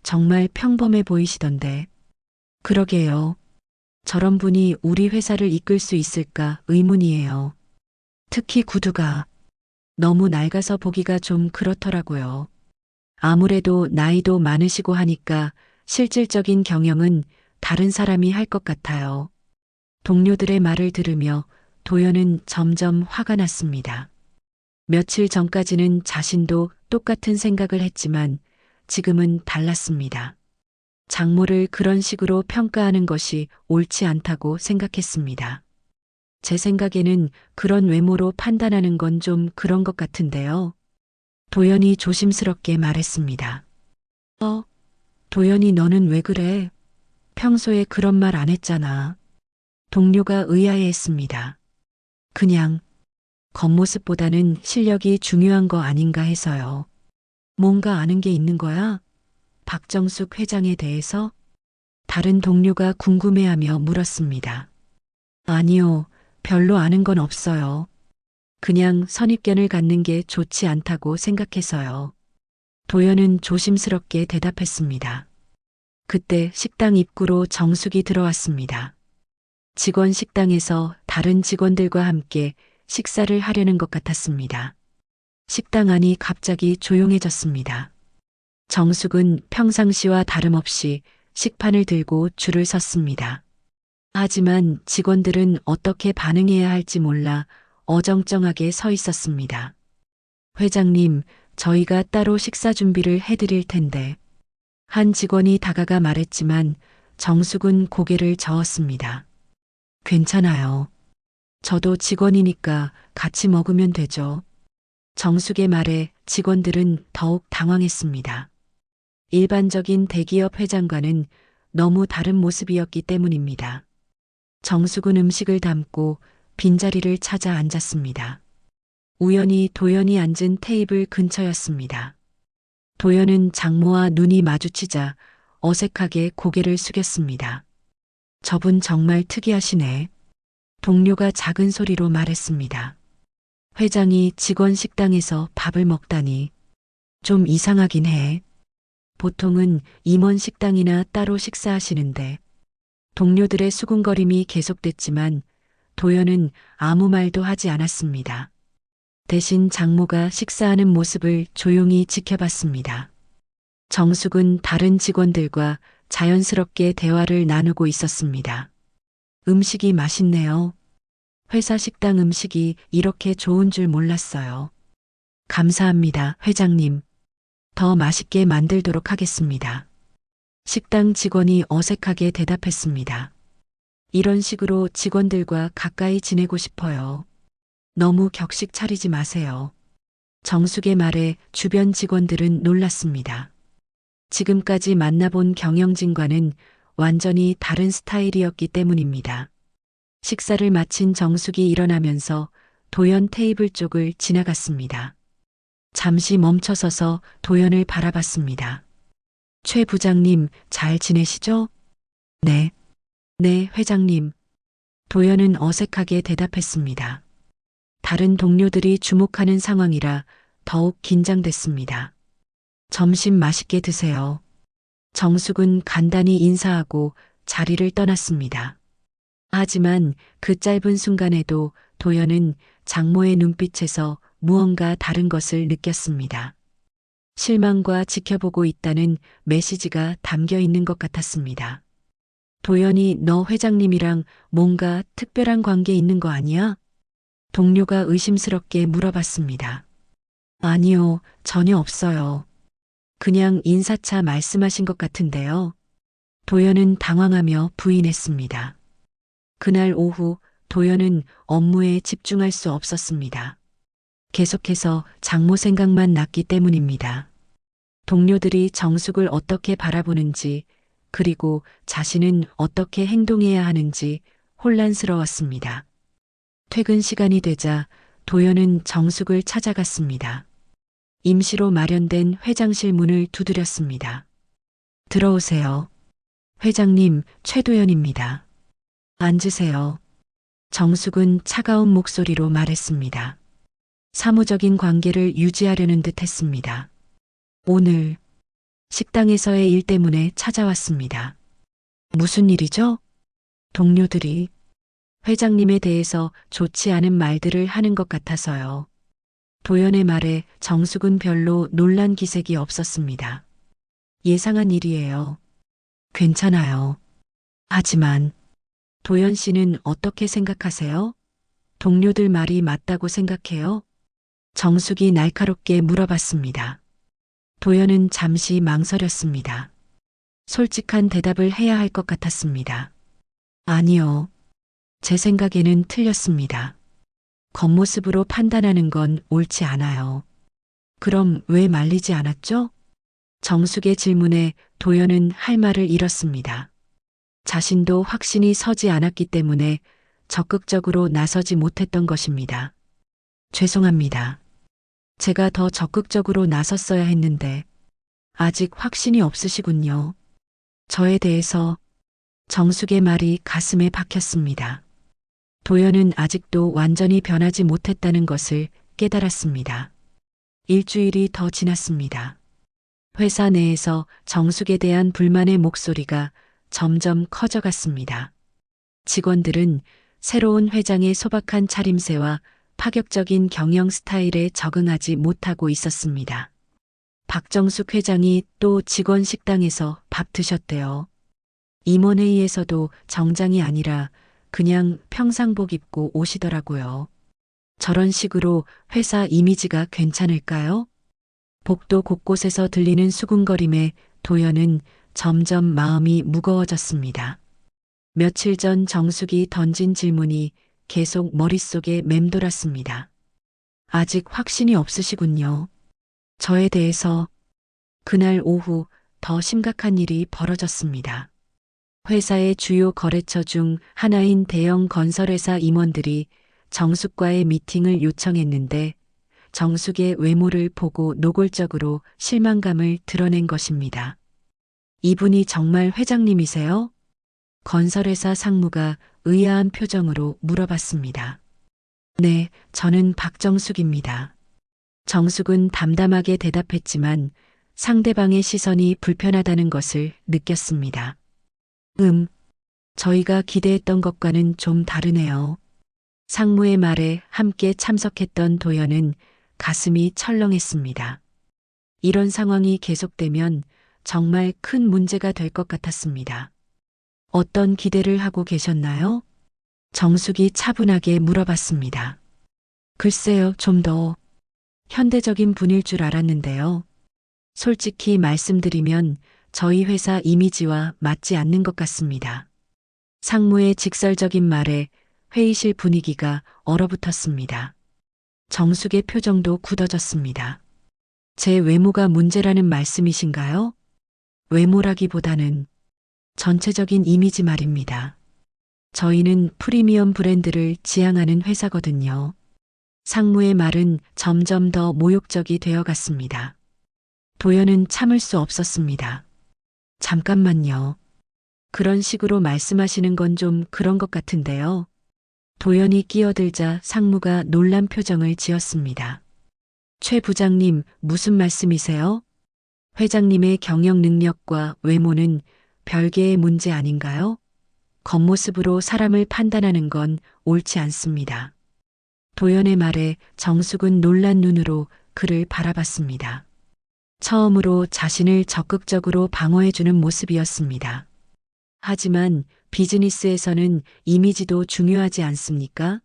Speaker 2: 정말 평범해 보이시던데. 그러게요. 저런 분이 우리 회사를 이끌 수 있을까 의문이에요. 특히 구두가 너무 낡아서 보기가 좀 그렇더라고요. 아무래도 나이도 많으시고 하니까 실질적인 경영은 다른 사람이 할 것 같아요. 동료들의 말을 들으며 도연은 점점 화가 났습니다. 며칠 전까지는 자신도 똑같은 생각을 했지만 지금은 달랐습니다. 장모를 그런 식으로 평가하는 것이 옳지 않다고 생각했습니다. 제 생각에는 그런 외모로 판단하는 건 좀 그런 것 같은데요. 도연이 조심스럽게 말했습니다. 도연이 너는 왜 그래? 평소에 그런 말 안 했잖아. 동료가 의아해했습니다. 그냥 겉모습보다는 실력이 중요한 거 아닌가 해서요. 뭔가 아는 게 있는 거야? 박정숙 회장에 대해서? 다른 동료가 궁금해하며 물었습니다. 아니요, 별로 아는 건 없어요. 그냥 선입견을 갖는 게 좋지 않다고 생각해서요. 도연은 조심스럽게 대답했습니다. 그때 식당 입구로 정숙이 들어왔습니다. 직원 식당에서 다른 직원들과 함께 식사를 하려는 것 같았습니다. 식당 안이 갑자기 조용해졌습니다. 정숙은 평상시와 다름없이 식판을 들고 줄을 섰습니다. 하지만 직원들은 어떻게 반응해야 할지 몰라 어정쩡하게 서 있었습니다. 회장님, 저희가 따로 식사 준비를 해드릴 텐데. 한 직원이 다가가 말했지만 정숙은 고개를 저었습니다. 괜찮아요. 저도 직원이니까 같이 먹으면 되죠. 정숙의 말에 직원들은 더욱 당황했습니다. 일반적인 대기업 회장과는 너무 다른 모습이었기 때문입니다. 정숙은 음식을 담고 빈자리를 찾아 앉았습니다. 우연히 도연이 앉은 테이블 근처였습니다. 도연은 장모와 눈이 마주치자 어색하게 고개를 숙였습니다. 저분 정말 특이하시네. 동료가 작은 소리로 말했습니다. 회장이 직원 식당에서 밥을 먹다니 좀 이상하긴 해. 보통은 임원 식당이나 따로 식사하시는데. 동료들의 수군거림이 계속됐지만 도연은 아무 말도 하지 않았습니다. 대신 장모가 식사하는 모습을 조용히 지켜봤습니다. 정숙은 다른 직원들과 자연스럽게 대화를 나누고 있었습니다. 음식이 맛있네요. 회사 식당 음식이 이렇게 좋은 줄 몰랐어요. 감사합니다, 회장님. 더 맛있게 만들도록 하겠습니다. 식당 직원이 어색하게 대답했습니다. 이런 식으로 직원들과 가까이 지내고 싶어요. 너무 격식 차리지 마세요. 정숙의 말에 주변 직원들은 놀랐습니다. 지금까지 만나본 경영진과는 완전히 다른 스타일이었기 때문입니다. 식사를 마친 정숙이 일어나면서 도연 테이블 쪽을 지나갔습니다. 잠시 멈춰서서 도연을 바라봤습니다. 최 부장님, 잘 지내시죠? 네. 네, 회장님. 도연은 어색하게 대답했습니다. 다른 동료들이 주목하는 상황이라 더욱 긴장됐습니다. 점심 맛있게 드세요. 정숙은 간단히 인사하고 자리를 떠났습니다. 하지만 그 짧은 순간에도 도연은 장모의 눈빛에서 무언가 다른 것을 느꼈습니다. 실망과 지켜보고 있다는 메시지가 담겨 있는 것 같았습니다. 도연이 너 회장님이랑 뭔가 특별한 관계 있는 거 아니야? 동료가 의심스럽게 물어봤습니다. 아니요, 전혀 없어요. 그냥 인사차 말씀하신 것 같은데요. 도연은 당황하며 부인했습니다. 그날 오후 도연은 업무에 집중할 수 없었습니다. 계속해서 장모 생각만 났기 때문입니다. 동료들이 정숙을 어떻게 바라보는지, 그리고 자신은 어떻게 행동해야 하는지 혼란스러웠습니다. 퇴근 시간이 되자 도연은 정숙을 찾아갔습니다. 임시로 마련된 회장실 문을 두드렸습니다. 들어오세요. 회장님, 최도연입니다. 앉으세요. 정숙은 차가운 목소리로 말했습니다. 사무적인 관계를 유지하려는 듯 했습니다. 오늘 식당에서의 일 때문에 찾아왔습니다. 무슨 일이죠? 동료들이 회장님에 대해서 좋지 않은 말들을 하는 것 같아서요. 도연의 말에 정숙은 별로 놀란 기색이 없었습니다. 예상한 일이에요. 괜찮아요. 하지만 도연 씨는 어떻게 생각하세요? 동료들 말이 맞다고 생각해요? 정숙이 날카롭게 물어봤습니다. 도연은 잠시 망설였습니다. 솔직한 대답을 해야 할 것 같았습니다. 아니요. 제 생각에는 틀렸습니다. 겉모습으로 판단하는 건 옳지 않아요. 그럼 왜 말리지 않았죠? 정숙의 질문에 도연은 할 말을 잃었습니다. 자신도 확신이 서지 않았기 때문에 적극적으로 나서지 못했던 것입니다. 죄송합니다. 제가 더 적극적으로 나섰어야 했는데 아직 확신이 없으시군요. 저에 대해서 정숙의 말이 가슴에 박혔습니다. 도연은 아직도 완전히 변하지 못했다는 것을 깨달았습니다. 일주일이 더 지났습니다. 회사 내에서 정숙에 대한 불만의 목소리가 점점 커져갔습니다. 직원들은 새로운 회장의 소박한 차림새와 파격적인 경영 스타일에 적응하지 못하고 있었습니다. 박정숙 회장이 또 직원 식당에서 밥 드셨대요. 임원회의에서도 정장이 아니라 그냥 평상복 입고 오시더라고요. 저런 식으로 회사 이미지가 괜찮을까요? 복도 곳곳에서 들리는 수군거림에 도연은 점점 마음이 무거워졌습니다. 며칠 전 정숙이 던진 질문이 계속 머릿속에 맴돌았습니다. 아직 확신이 없으시군요. 저에 대해서. 그날 오후 더 심각한 일이 벌어졌습니다. 회사의 주요 거래처 중 하나인 대형 건설회사 임원들이 정숙과의 미팅을 요청했는데 정숙의 외모를 보고 노골적으로 실망감을 드러낸 것입니다. 이분이 정말 회장님이세요? 건설회사 상무가 의아한 표정으로 물어봤습니다. 네, 저는 박정숙입니다. 정숙은 담담하게 대답했지만 상대방의 시선이 불편하다는 것을 느꼈습니다. 저희가 기대했던 것과는 좀 다르네요. 상무의 말에 함께 참석했던 도연은 가슴이 철렁했습니다. 이런 상황이 계속되면 정말 큰 문제가 될 것 같았습니다. 어떤 기대를 하고 계셨나요? 정숙이 차분하게 물어봤습니다. 글쎄요, 좀 더 현대적인 분일 줄 알았는데요. 솔직히 말씀드리면 저희 회사 이미지와 맞지 않는 것 같습니다. 상무의 직설적인 말에 회의실 분위기가 얼어붙었습니다. 정숙의 표정도 굳어졌습니다. 제 외모가 문제라는 말씀이신가요? 외모라기보다는 전체적인 이미지 말입니다. 저희는 프리미엄 브랜드를 지향하는 회사거든요. 상무의 말은 점점 더 모욕적이 되어 갔습니다. 도연은 참을 수 없었습니다. 잠깐만요. 그런 식으로 말씀하시는 건 좀 그런 것 같은데요. 도연이 끼어들자 상무가 놀란 표정을 지었습니다. 최 부장님, 무슨 말씀이세요? 회장님의 경영 능력과 외모는 별개의 문제 아닌가요? 겉모습으로 사람을 판단하는 건 옳지 않습니다. 도연의 말에 정숙은 놀란 눈으로 그를 바라봤습니다. 처음으로 자신을 적극적으로 방어해주는 모습이었습니다. 하지만 비즈니스에서는 이미지도 중요하지 않습니까?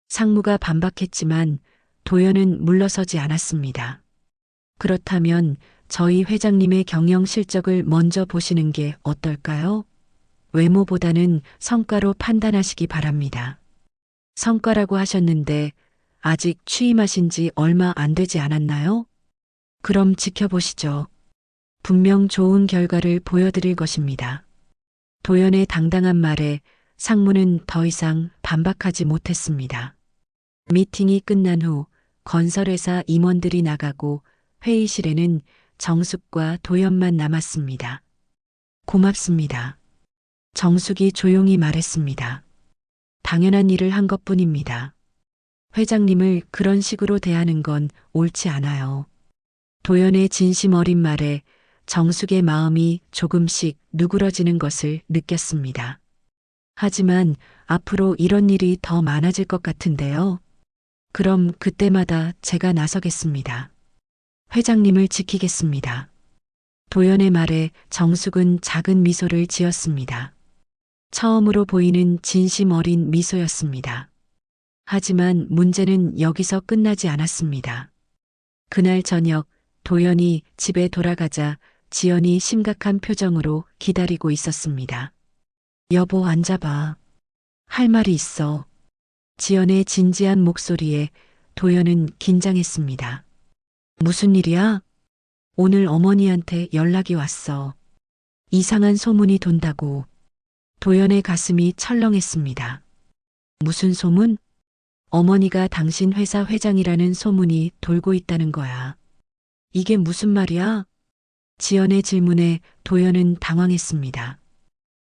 Speaker 2: 상무가 반박했지만 도연은 물러서지 않았습니다. 그렇다면 저희 회장님의 경영 실적을 먼저 보시는 게 어떨까요? 외모보다는 성과로 판단하시기 바랍니다. 성과라고 하셨는데 아직 취임하신 지 얼마 안 되지 않았나요? 그럼 지켜보시죠. 분명 좋은 결과를 보여드릴 것입니다. 도연의 당당한 말에 상무는 더 이상 반박하지 못했습니다. 미팅이 끝난 후 건설회사 임원들이 나가고 회의실에는 정숙과 도연만 남았습니다. 고맙습니다. 정숙이 조용히 말했습니다. 당연한 일을 한 것뿐입니다. 회장님을 그런 식으로 대하는 건 옳지 않아요. 도연의 진심 어린 말에 정숙의 마음이 조금씩 누그러지는 것을 느꼈습니다. 하지만 앞으로 이런 일이 더 많아질 것 같은데요. 그럼 그때마다 제가 나서겠습니다. 회장님을 지키겠습니다. 도연의 말에 정숙은 작은 미소를 지었습니다. 처음으로 보이는 진심 어린 미소였습니다. 하지만 문제는 여기서 끝나지 않았습니다. 그날 저녁 도연이 집에 돌아가자 지연이 심각한 표정으로 기다리고 있었습니다. 여보, 앉아봐. 할 말이 있어. 지연의 진지한 목소리에 도연은 긴장했습니다. 무슨 일이야? 오늘 어머니한테 연락이 왔어. 이상한 소문이 돈다고. 도연의 가슴이 철렁했습니다. 무슨 소문? 어머니가 당신 회사 회장이라는 소문이 돌고 있다는 거야. 이게 무슨 말이야? 지연의 질문에 도연은 당황했습니다.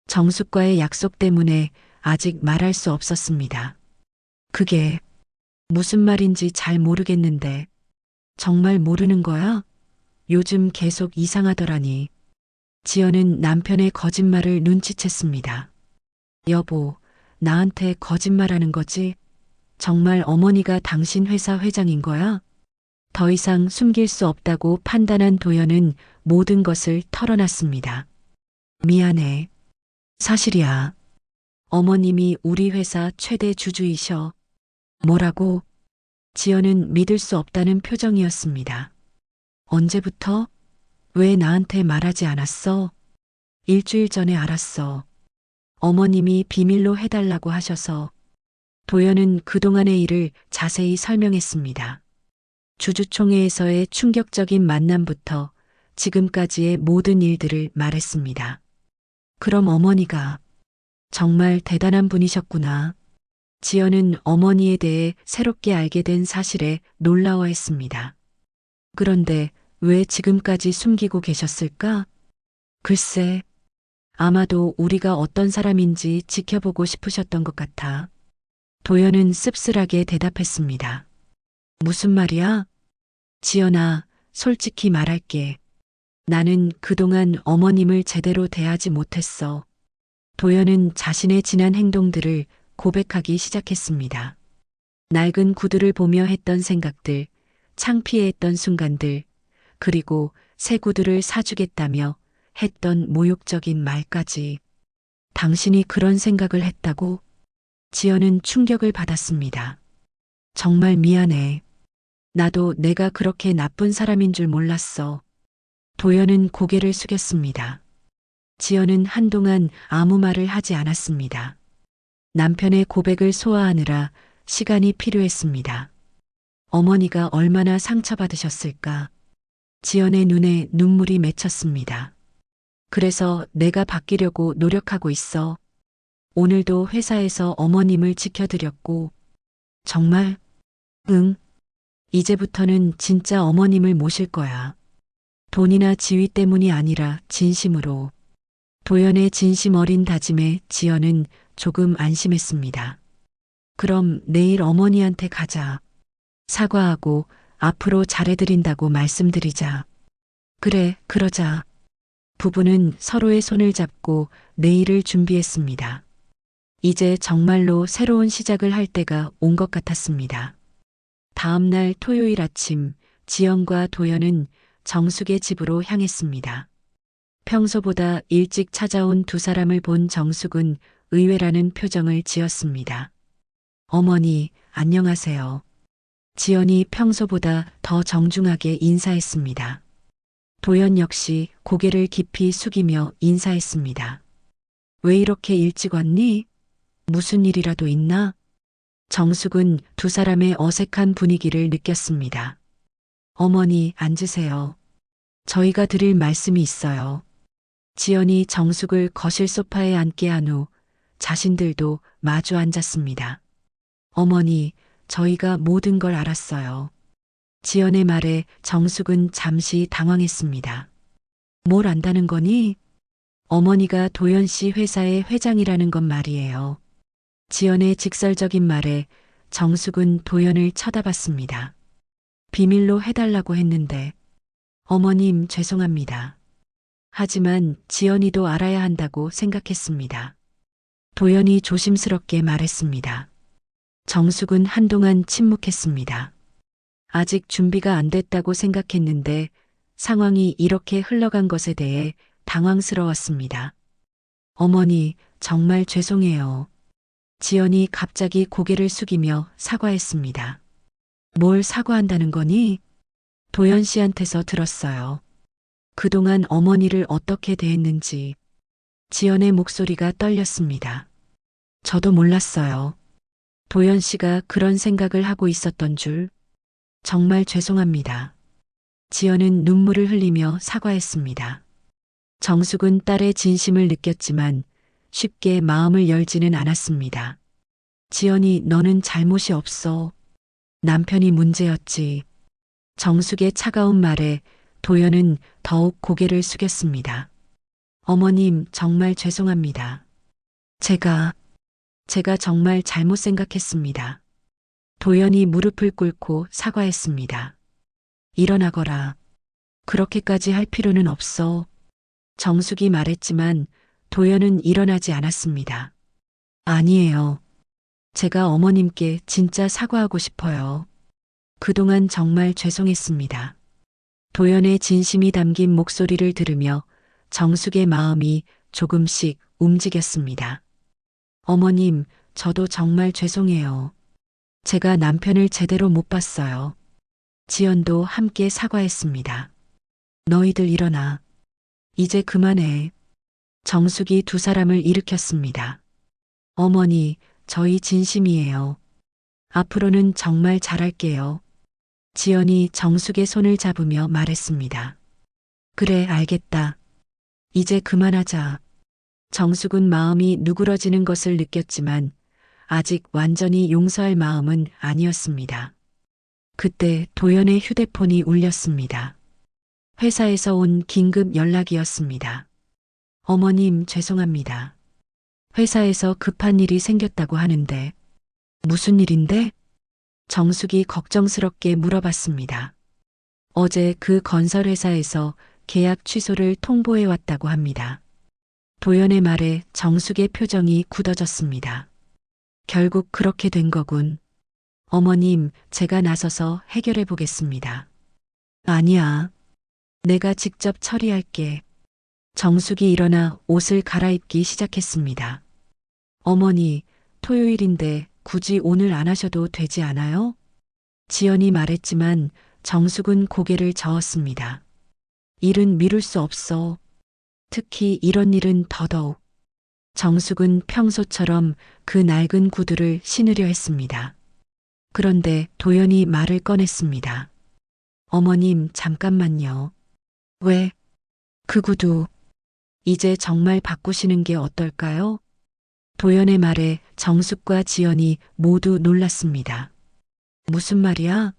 Speaker 2: 정숙과의 약속 때문에 아직 말할 수 없었습니다. 그게 무슨 말인지 잘 모르겠는데 정말 모르는 거야? 요즘 계속 이상하더라니. 지연은 남편의 거짓말을 눈치챘습니다. 여보, 나한테 거짓말하는 거지? 정말 어머니가 당신 회사 회장인 거야? 더 이상 숨길 수 없다고 판단한 도연은 모든 것을 털어놨습니다. 미안해. 사실이야. 어머님이 우리 회사 최대 주주이셔. 뭐라고? 지연은 믿을 수 없다는 표정이었습니다. 언제부터? 왜 나한테 말하지 않았어? 일주일 전에 알았어. 어머님이 비밀로 해달라고 하셔서. 도연은 그동안의 일을 자세히 설명했습니다. 주주총회에서의 충격적인 만남부터 지금까지의 모든 일들을 말했습니다. 그럼 어머니가 정말 대단한 분이셨구나. 지연은 어머니에 대해 새롭게 알게 된 사실에 놀라워했습니다. 그런데 왜 지금까지 숨기고 계셨을까? 글쎄, 아마도 우리가 어떤 사람인지 지켜보고 싶으셨던 것 같아. 도연은 씁쓸하게 대답했습니다. 무슨 말이야? 지연아, 솔직히 말할게. 나는 그동안 어머님을 제대로 대하지 못했어. 도연은 자신의 지난 행동들을 고백하기 시작했습니다. 낡은 구두를 보며 했던 생각들, 창피해했던 순간들, 그리고 새 구두를 사주겠다며 했던 모욕적인 말까지. 당신이 그런 생각을 했다고? 지연은 충격을 받았습니다. 정말 미안해. 나도 내가 그렇게 나쁜 사람인 줄 몰랐어. 도연은 고개를 숙였습니다. 지연은 한동안 아무 말을 하지 않았습니다. 남편의 고백을 소화하느라 시간이 필요했습니다. 어머니가 얼마나 상처받으셨을까. 지연의 눈에 눈물이 맺혔습니다. 그래서 내가 바뀌려고 노력하고 있어. 오늘도 회사에서 어머님을 지켜드렸고, 정말 응, 이제부터는 진짜 어머님을 모실 거야. 돈이나 지위 때문이 아니라 진심으로. 도연의 진심 어린 다짐에 지연은 조금 안심했습니다. 그럼 내일 어머니한테 가자. 사과하고 앞으로 잘해드린다고 말씀드리자. 그래, 그러자. 부부는 서로의 손을 잡고 내일을 준비했습니다. 이제 정말로 새로운 시작을 할 때가 온 것 같았습니다. 다음 날 토요일 아침, 지연과 도연은 정숙의 집으로 향했습니다. 평소보다 일찍 찾아온 두 사람을 본 정숙은 의외라는 표정을 지었습니다. 어머니, 안녕하세요. 지연이 평소보다 더 정중하게 인사했습니다. 도연 역시 고개를 깊이 숙이며 인사했습니다. 왜 이렇게 일찍 왔니? 무슨 일이라도 있나? 정숙은 두 사람의 어색한 분위기를 느꼈습니다. 어머니, 앉으세요. 저희가 드릴 말씀이 있어요. 지연이 정숙을 거실 소파에 앉게 한 후 자신들도 마주 앉았습니다. 어머니, 저희가 모든 걸 알았어요. 지연의 말에 정숙은 잠시 당황했습니다. 뭘 안다는 거니? 어머니가 도연 씨 회사의 회장이라는 건 말이에요. 지연의 직설적인 말에 정숙은 도연을 쳐다봤습니다. 비밀로 해달라고 했는데, 어머님 죄송합니다. 하지만 지연이도 알아야 한다고 생각했습니다. 도연이 조심스럽게 말했습니다. 정숙은 한동안 침묵했습니다. 아직 준비가 안 됐다고 생각했는데 상황이 이렇게 흘러간 것에 대해 당황스러웠습니다. 어머니, 정말 죄송해요. 지연이 갑자기 고개를 숙이며 사과했습니다. 뭘 사과한다는 거니? 도연 씨한테서 들었어요. 그동안 어머니를 어떻게 대했는지. 지연의 목소리가 떨렸습니다. 저도 몰랐어요. 도연 씨가 그런 생각을 하고 있었던 줄. 정말 죄송합니다. 지연은 눈물을 흘리며 사과했습니다. 정숙은 딸의 진심을 느꼈지만 쉽게 마음을 열지는 않았습니다. 지연이 너는 잘못이 없어. 남편이 문제였지. 정숙의 차가운 말에 도연은 더욱 고개를 숙였습니다. 어머님, 정말 죄송합니다. 제가 정말 잘못 생각했습니다. 도연이 무릎을 꿇고 사과했습니다. 일어나거라. 그렇게까지 할 필요는 없어. 정숙이 말했지만 도연은 일어나지 않았습니다. 아니에요. 제가 어머님께 진짜 사과하고 싶어요. 그동안 정말 죄송했습니다. 도연의 진심이 담긴 목소리를 들으며 정숙의 마음이 조금씩 움직였습니다. 어머님, 저도 정말 죄송해요. 제가 남편을 제대로 못 봤어요. 지연도 함께 사과했습니다. 너희들 일어나. 이제 그만해. 정숙이 두 사람을 일으켰습니다. 어머니, 저희 진심이에요. 앞으로는 정말 잘할게요. 지연이 정숙의 손을 잡으며 말했습니다. 그래, 알겠다. 이제 그만하자. 정숙은 마음이 누그러지는 것을 느꼈지만 아직 완전히 용서할 마음은 아니었습니다. 그때 도연의 휴대폰이 울렸습니다. 회사에서 온 긴급 연락이었습니다. 어머님, 죄송합니다. 회사에서 급한 일이 생겼다고 하는데. 무슨 일인데? 정숙이 걱정스럽게 물어봤습니다. 어제 그 건설회사에서 계약 취소를 통보해 왔다고 합니다. 도연의 말에 정숙의 표정이 굳어졌습니다. 결국 그렇게 된 거군. 어머님, 제가 나서서 해결해 보겠습니다. 아니야. 내가 직접 처리할게. 정숙이 일어나 옷을 갈아입기 시작했습니다. 어머니, 토요일인데 굳이 오늘 안 하셔도 되지 않아요? 지연이 말했지만 정숙은 고개를 저었습니다. 일은 미룰 수 없어. 특히 이런 일은 더더욱. 정숙은 평소처럼 그 낡은 구두를 신으려 했습니다. 그런데 도연이 말을 꺼냈습니다. 어머님, 잠깐만요. 왜? 그 구두. 이제 정말 바꾸시는 게 어떨까요? 도연의 말에 정숙과 지연이 모두 놀랐습니다. 무슨 말이야?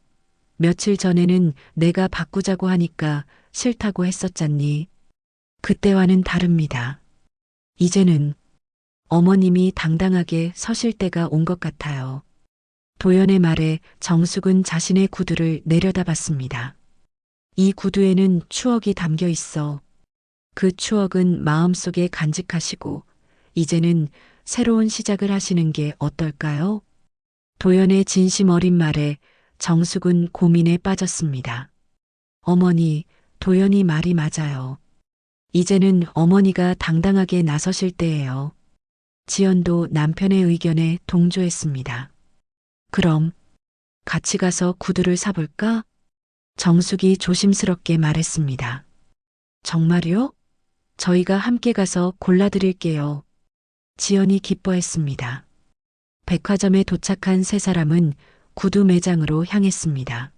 Speaker 2: 며칠 전에는 내가 바꾸자고 하니까 싫다고 했었잖니. 그때와는 다릅니다. 이제는 어머님이 당당하게 서실 때가 온 것 같아요. 도연의 말에 정숙은 자신의 구두를 내려다봤습니다. 이 구두에는 추억이 담겨 있어. 그 추억은 마음속에 간직하시고 이제는 새로운 시작을 하시는 게 어떨까요? 도연의 진심 어린 말에 정숙은 고민에 빠졌습니다. 어머니, 도연이 말이 맞아요. 이제는 어머니가 당당하게 나서실 때예요. 지연도 남편의 의견에 동조했습니다. 그럼 같이 가서 구두를 사볼까? 정숙이 조심스럽게 말했습니다. 정말요? 저희가 함께 가서 골라드릴게요. 지연이 기뻐했습니다. 백화점에 도착한 세 사람은 구두 매장으로 향했습니다.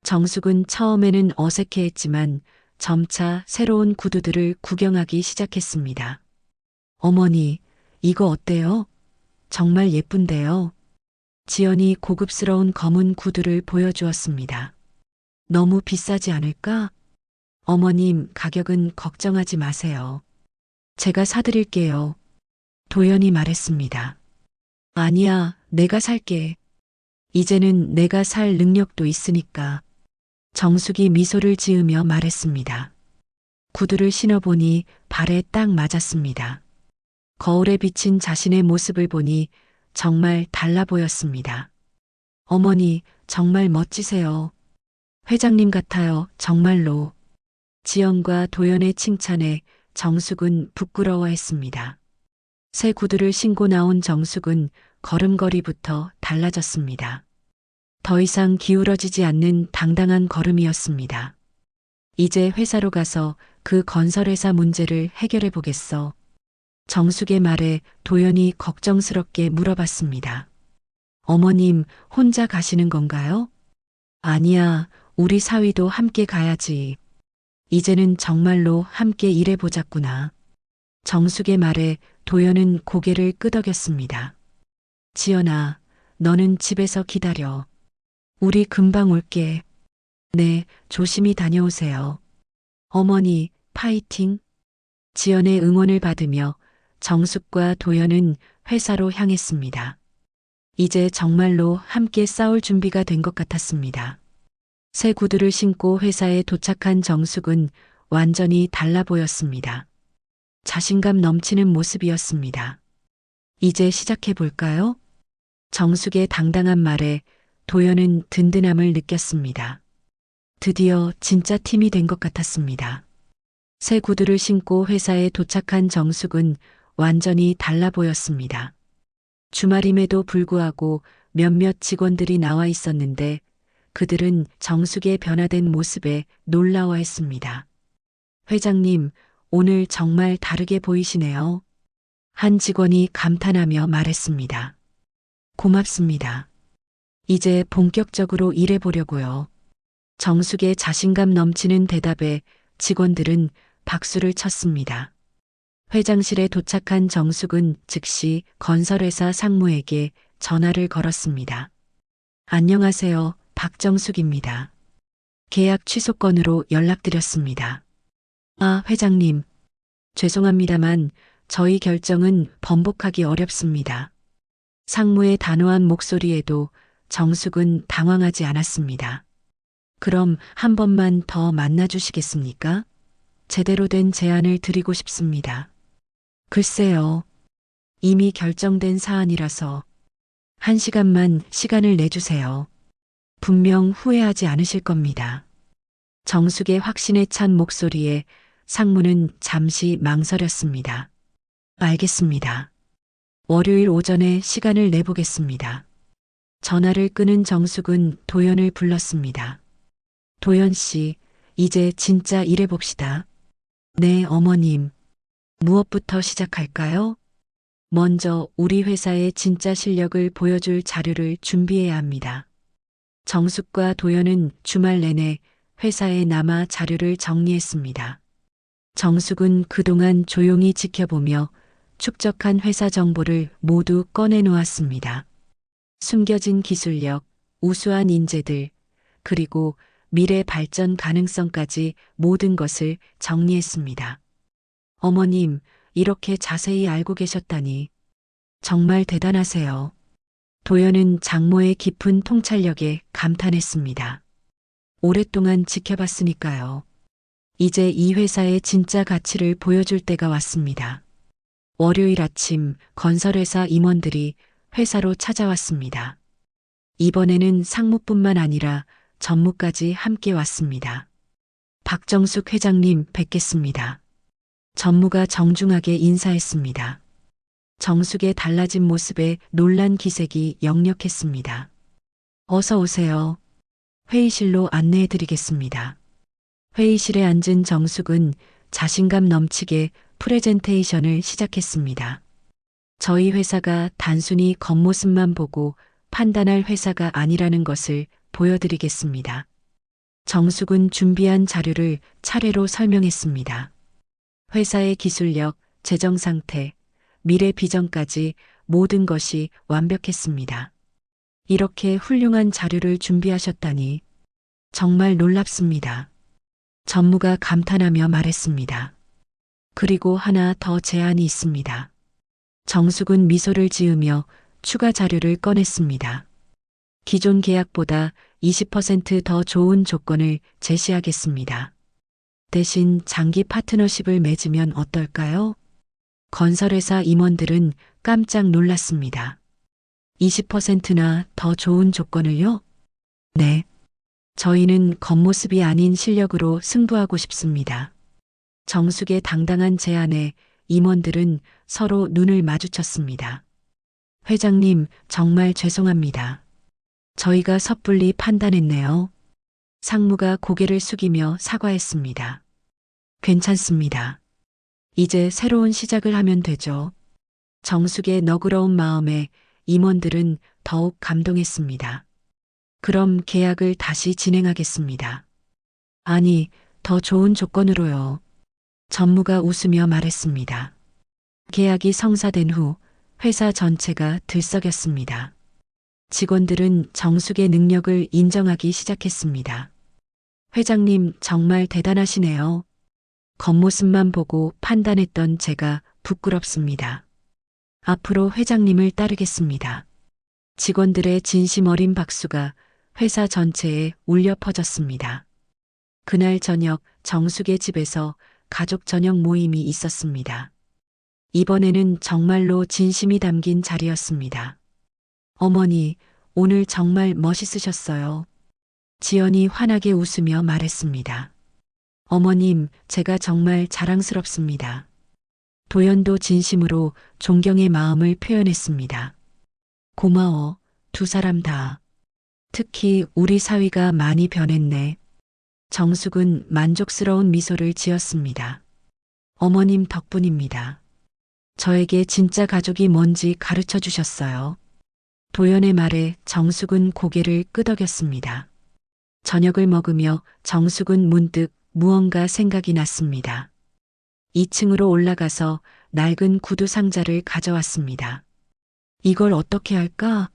Speaker 2: 정숙은 처음에는 어색해했지만 점차 새로운 구두들을 구경하기 시작했습니다. 어머니, 이거 어때요? 정말 예쁜데요. 지연이 고급스러운 검은 구두를 보여주었습니다. 너무 비싸지 않을까? 어머님, 가격은 걱정하지 마세요. 제가 사드릴게요. 도연이 말했습니다. 아니야, 내가 살게. 이제는 내가 살 능력도 있으니까. 정숙이 미소를 지으며 말했습니다. 구두를 신어보니 발에 딱 맞았습니다. 거울에 비친 자신의 모습을 보니 정말 달라 보였습니다. 어머니, 정말 멋지세요. 회장님 같아요, 정말로. 지연과 도연의 칭찬에 정숙은 부끄러워했습니다. 새 구두를 신고 나온 정숙은 걸음걸이부터 달라졌습니다. 더 이상 기울어지지 않는 당당한 걸음이었습니다. 이제 회사로 가서 그 건설회사 문제를 해결해 보겠어. 정숙의 말에 도연이 걱정스럽게 물어봤습니다. 어머님, 혼자 가시는 건가요? 아니야, 우리 사위도 함께 가야지. 이제는 정말로 함께 일해보자꾸나. 정숙의 말에 도연은 고개를 끄덕였습니다. 지연아, 너는 집에서 기다려. 우리 금방 올게. 네, 조심히 다녀오세요. 어머니, 파이팅. 지연의 응원을 받으며 정숙과 도연은 회사로 향했습니다. 이제 정말로 함께 싸울 준비가 된 것 같았습니다. 새 구두를 신고 회사에 도착한 정숙은 완전히 달라 보였습니다. 자신감 넘치는 모습이었습니다. 이제 시작해 볼까요? 정숙의 당당한 말에 도연은 든든함을 느꼈습니다. 드디어 진짜 팀이 된 것 같았습니다. 새 구두를 신고 회사에 도착한 정숙은 완전히 달라 보였습니다. 주말임에도 불구하고 몇몇 직원들이 나와 있었는데 그들은 정숙의 변화된 모습에 놀라워했습니다. 회장님, 오늘 정말 다르게 보이시네요. 한 직원이 감탄하며 말했습니다. 고맙습니다. 이제 본격적으로 일해보려고요. 정숙의 자신감 넘치는 대답에 직원들은 박수를 쳤습니다. 회장실에 도착한 정숙은 즉시 건설회사 상무에게 전화를 걸었습니다. 안녕하세요, 박정숙입니다. 계약 취소 건으로 연락드렸습니다. 아, 회장님. 죄송합니다만 저희 결정은 번복하기 어렵습니다. 상무의 단호한 목소리에도 정숙은 당황하지 않았습니다. 그럼 한 번만 더 만나주시겠습니까? 제대로 된 제안을 드리고 싶습니다. 글쎄요. 이미 결정된 사안이라서 1시간만 시간을 내주세요. 분명 후회하지 않으실 겁니다. 정숙의 확신에 찬 목소리에 상무는 잠시 망설였습니다. 알겠습니다. 월요일 오전에 시간을 내보겠습니다. 전화를 끊은 정숙은 도연을 불렀습니다. 도연 씨, 이제 진짜 일해봅시다. 네, 어머님. 무엇부터 시작할까요? 먼저 우리 회사의 진짜 실력을 보여줄 자료를 준비해야 합니다. 정숙과 도연은 주말 내내 회사에 남아 자료를 정리했습니다. 정숙은 그동안 조용히 지켜보며 축적한 회사 정보를 모두 꺼내놓았습니다. 숨겨진 기술력, 우수한 인재들, 그리고 미래 발전 가능성까지 모든 것을 정리했습니다. 어머님, 이렇게 자세히 알고 계셨다니 정말 대단하세요. 도연은 장모의 깊은 통찰력에 감탄했습니다. 오랫동안 지켜봤으니까요. 이제 이 회사의 진짜 가치를 보여줄 때가 왔습니다. 월요일 아침 건설회사 임원들이 회사로 찾아왔습니다. 이번에는 상무뿐만 아니라 전무까지 함께 왔습니다. 박정숙 회장님 뵙겠습니다. 전무가 정중하게 인사했습니다. 정숙의 달라진 모습에 놀란 기색이 역력했습니다. 어서 오세요. 회의실로 안내해 드리겠습니다. 회의실에 앉은 정숙은 자신감 넘치게 프레젠테이션을 시작했습니다. 저희 회사가 단순히 겉모습만 보고 판단할 회사가 아니라는 것을 보여드리겠습니다. 정숙은 준비한 자료를 차례로 설명했습니다. 회사의 기술력, 재정 상태, 미래 비전까지 모든 것이 완벽했습니다. 이렇게 훌륭한 자료를 준비하셨다니 정말 놀랍습니다. 전무가 감탄하며 말했습니다. 그리고 하나 더 제안이 있습니다. 정숙은 미소를 지으며 추가 자료를 꺼냈습니다. 기존 계약보다 20% 더 좋은 조건을 제시하겠습니다. 대신 장기 파트너십을 맺으면 어떨까요? 건설회사 임원들은 깜짝 놀랐습니다. 20%나 더 좋은 조건을요? 네. 저희는 겉모습이 아닌 실력으로 승부하고 싶습니다. 정숙의 당당한 제안에 임원들은 서로 눈을 마주쳤습니다. 회장님, 정말 죄송합니다. 저희가 섣불리 판단했네요. 상무가 고개를 숙이며 사과했습니다. 괜찮습니다. 이제 새로운 시작을 하면 되죠. 정숙의 너그러운 마음에 임원들은 더욱 감동했습니다. 그럼 계약을 다시 진행하겠습니다. 아니, 더 좋은 조건으로요. 전무가 웃으며 말했습니다. 계약이 성사된 후 회사 전체가 들썩였습니다. 직원들은 정숙의 능력을 인정하기 시작했습니다. 회장님 정말 대단하시네요. 겉모습만 보고 판단했던 제가 부끄럽습니다. 앞으로 회장님을 따르겠습니다. 직원들의 진심 어린 박수가 회사 전체에 울려 퍼졌습니다. 그날 저녁 정숙의 집에서 가족 저녁 모임이 있었습니다. 이번에는 정말로 진심이 담긴 자리였습니다. 어머니, 오늘 정말 멋있으셨어요. 지연이 환하게 웃으며 말했습니다. 어머님, 제가 정말 자랑스럽습니다. 도연도 진심으로 존경의 마음을 표현했습니다. 고마워, 두 사람 다. 특히 우리 사위가 많이 변했네. 정숙은 만족스러운 미소를 지었습니다. 어머님 덕분입니다. 저에게 진짜 가족이 뭔지 가르쳐 주셨어요. 도연의 말에 정숙은 고개를 끄덕였습니다. 저녁을 먹으며 정숙은 문득 무언가 생각이 났습니다. 2층으로 올라가서 낡은 구두 상자를 가져왔습니다. 이걸 어떻게 할까?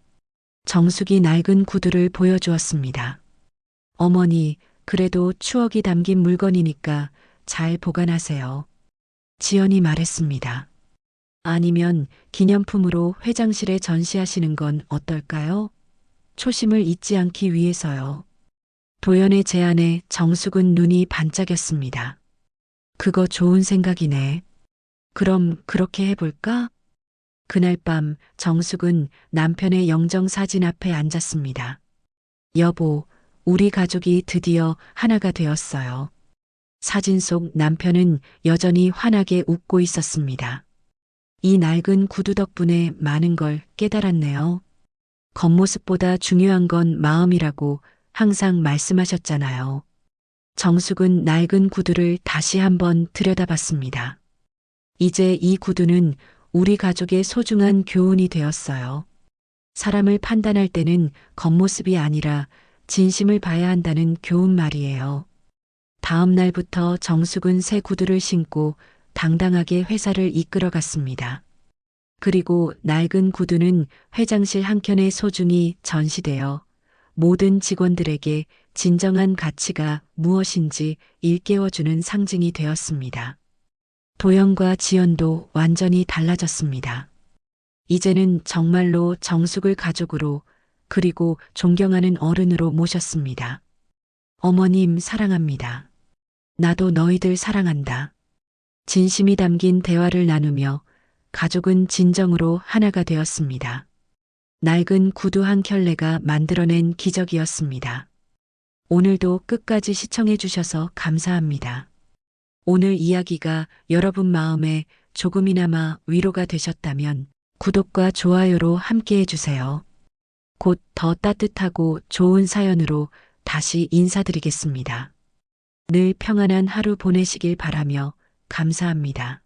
Speaker 2: 정숙이 낡은 구두를 보여주었습니다. 어머니, 그래도 추억이 담긴 물건이니까 잘 보관하세요. 지연이 말했습니다. 아니면 기념품으로 회장실에 전시하시는 건 어떨까요? 초심을 잊지 않기 위해서요. 도연의 제안에 정숙은 눈이 반짝였습니다. 그거 좋은 생각이네. 그럼 그렇게 해볼까? 그날 밤 정숙은 남편의 영정사진 앞에 앉았습니다. 여보, 우리 가족이 드디어 하나가 되었어요. 사진 속 남편은 여전히 환하게 웃고 있었습니다. 이 낡은 구두 덕분에 많은 걸 깨달았네요. 겉모습보다 중요한 건 마음이라고 항상 말씀하셨잖아요. 정숙은 낡은 구두를 다시 한번 들여다봤습니다. 이제 이 구두는 우리 가족의 소중한 교훈이 되었어요. 사람을 판단할 때는 겉모습이 아니라 진심을 봐야 한다는 교훈 말이에요. 다음 날부터 정숙은 새 구두를 신고 당당하게 회사를 이끌어갔습니다. 그리고 낡은 구두는 회장실 한켠에 소중히 전시되어 모든 직원들에게 진정한 가치가 무엇인지 일깨워주는 상징이 되었습니다. 도영과 지연도 완전히 달라졌습니다. 이제는 정말로 정숙을 가족으로 그리고 존경하는 어른으로 모셨습니다. 어머님 사랑합니다. 나도 너희들 사랑한다. 진심이 담긴 대화를 나누며 가족은 진정으로 하나가 되었습니다. 낡은 구두 한 켤레가 만들어낸 기적이었습니다. 오늘도 끝까지 시청해 주셔서 감사합니다. 오늘 이야기가 여러분 마음에 조금이나마 위로가 되셨다면 구독과 좋아요로 함께 해주세요. 곧 더 따뜻하고 좋은 사연으로 다시 인사드리겠습니다. 늘 평안한 하루 보내시길 바라며 감사합니다.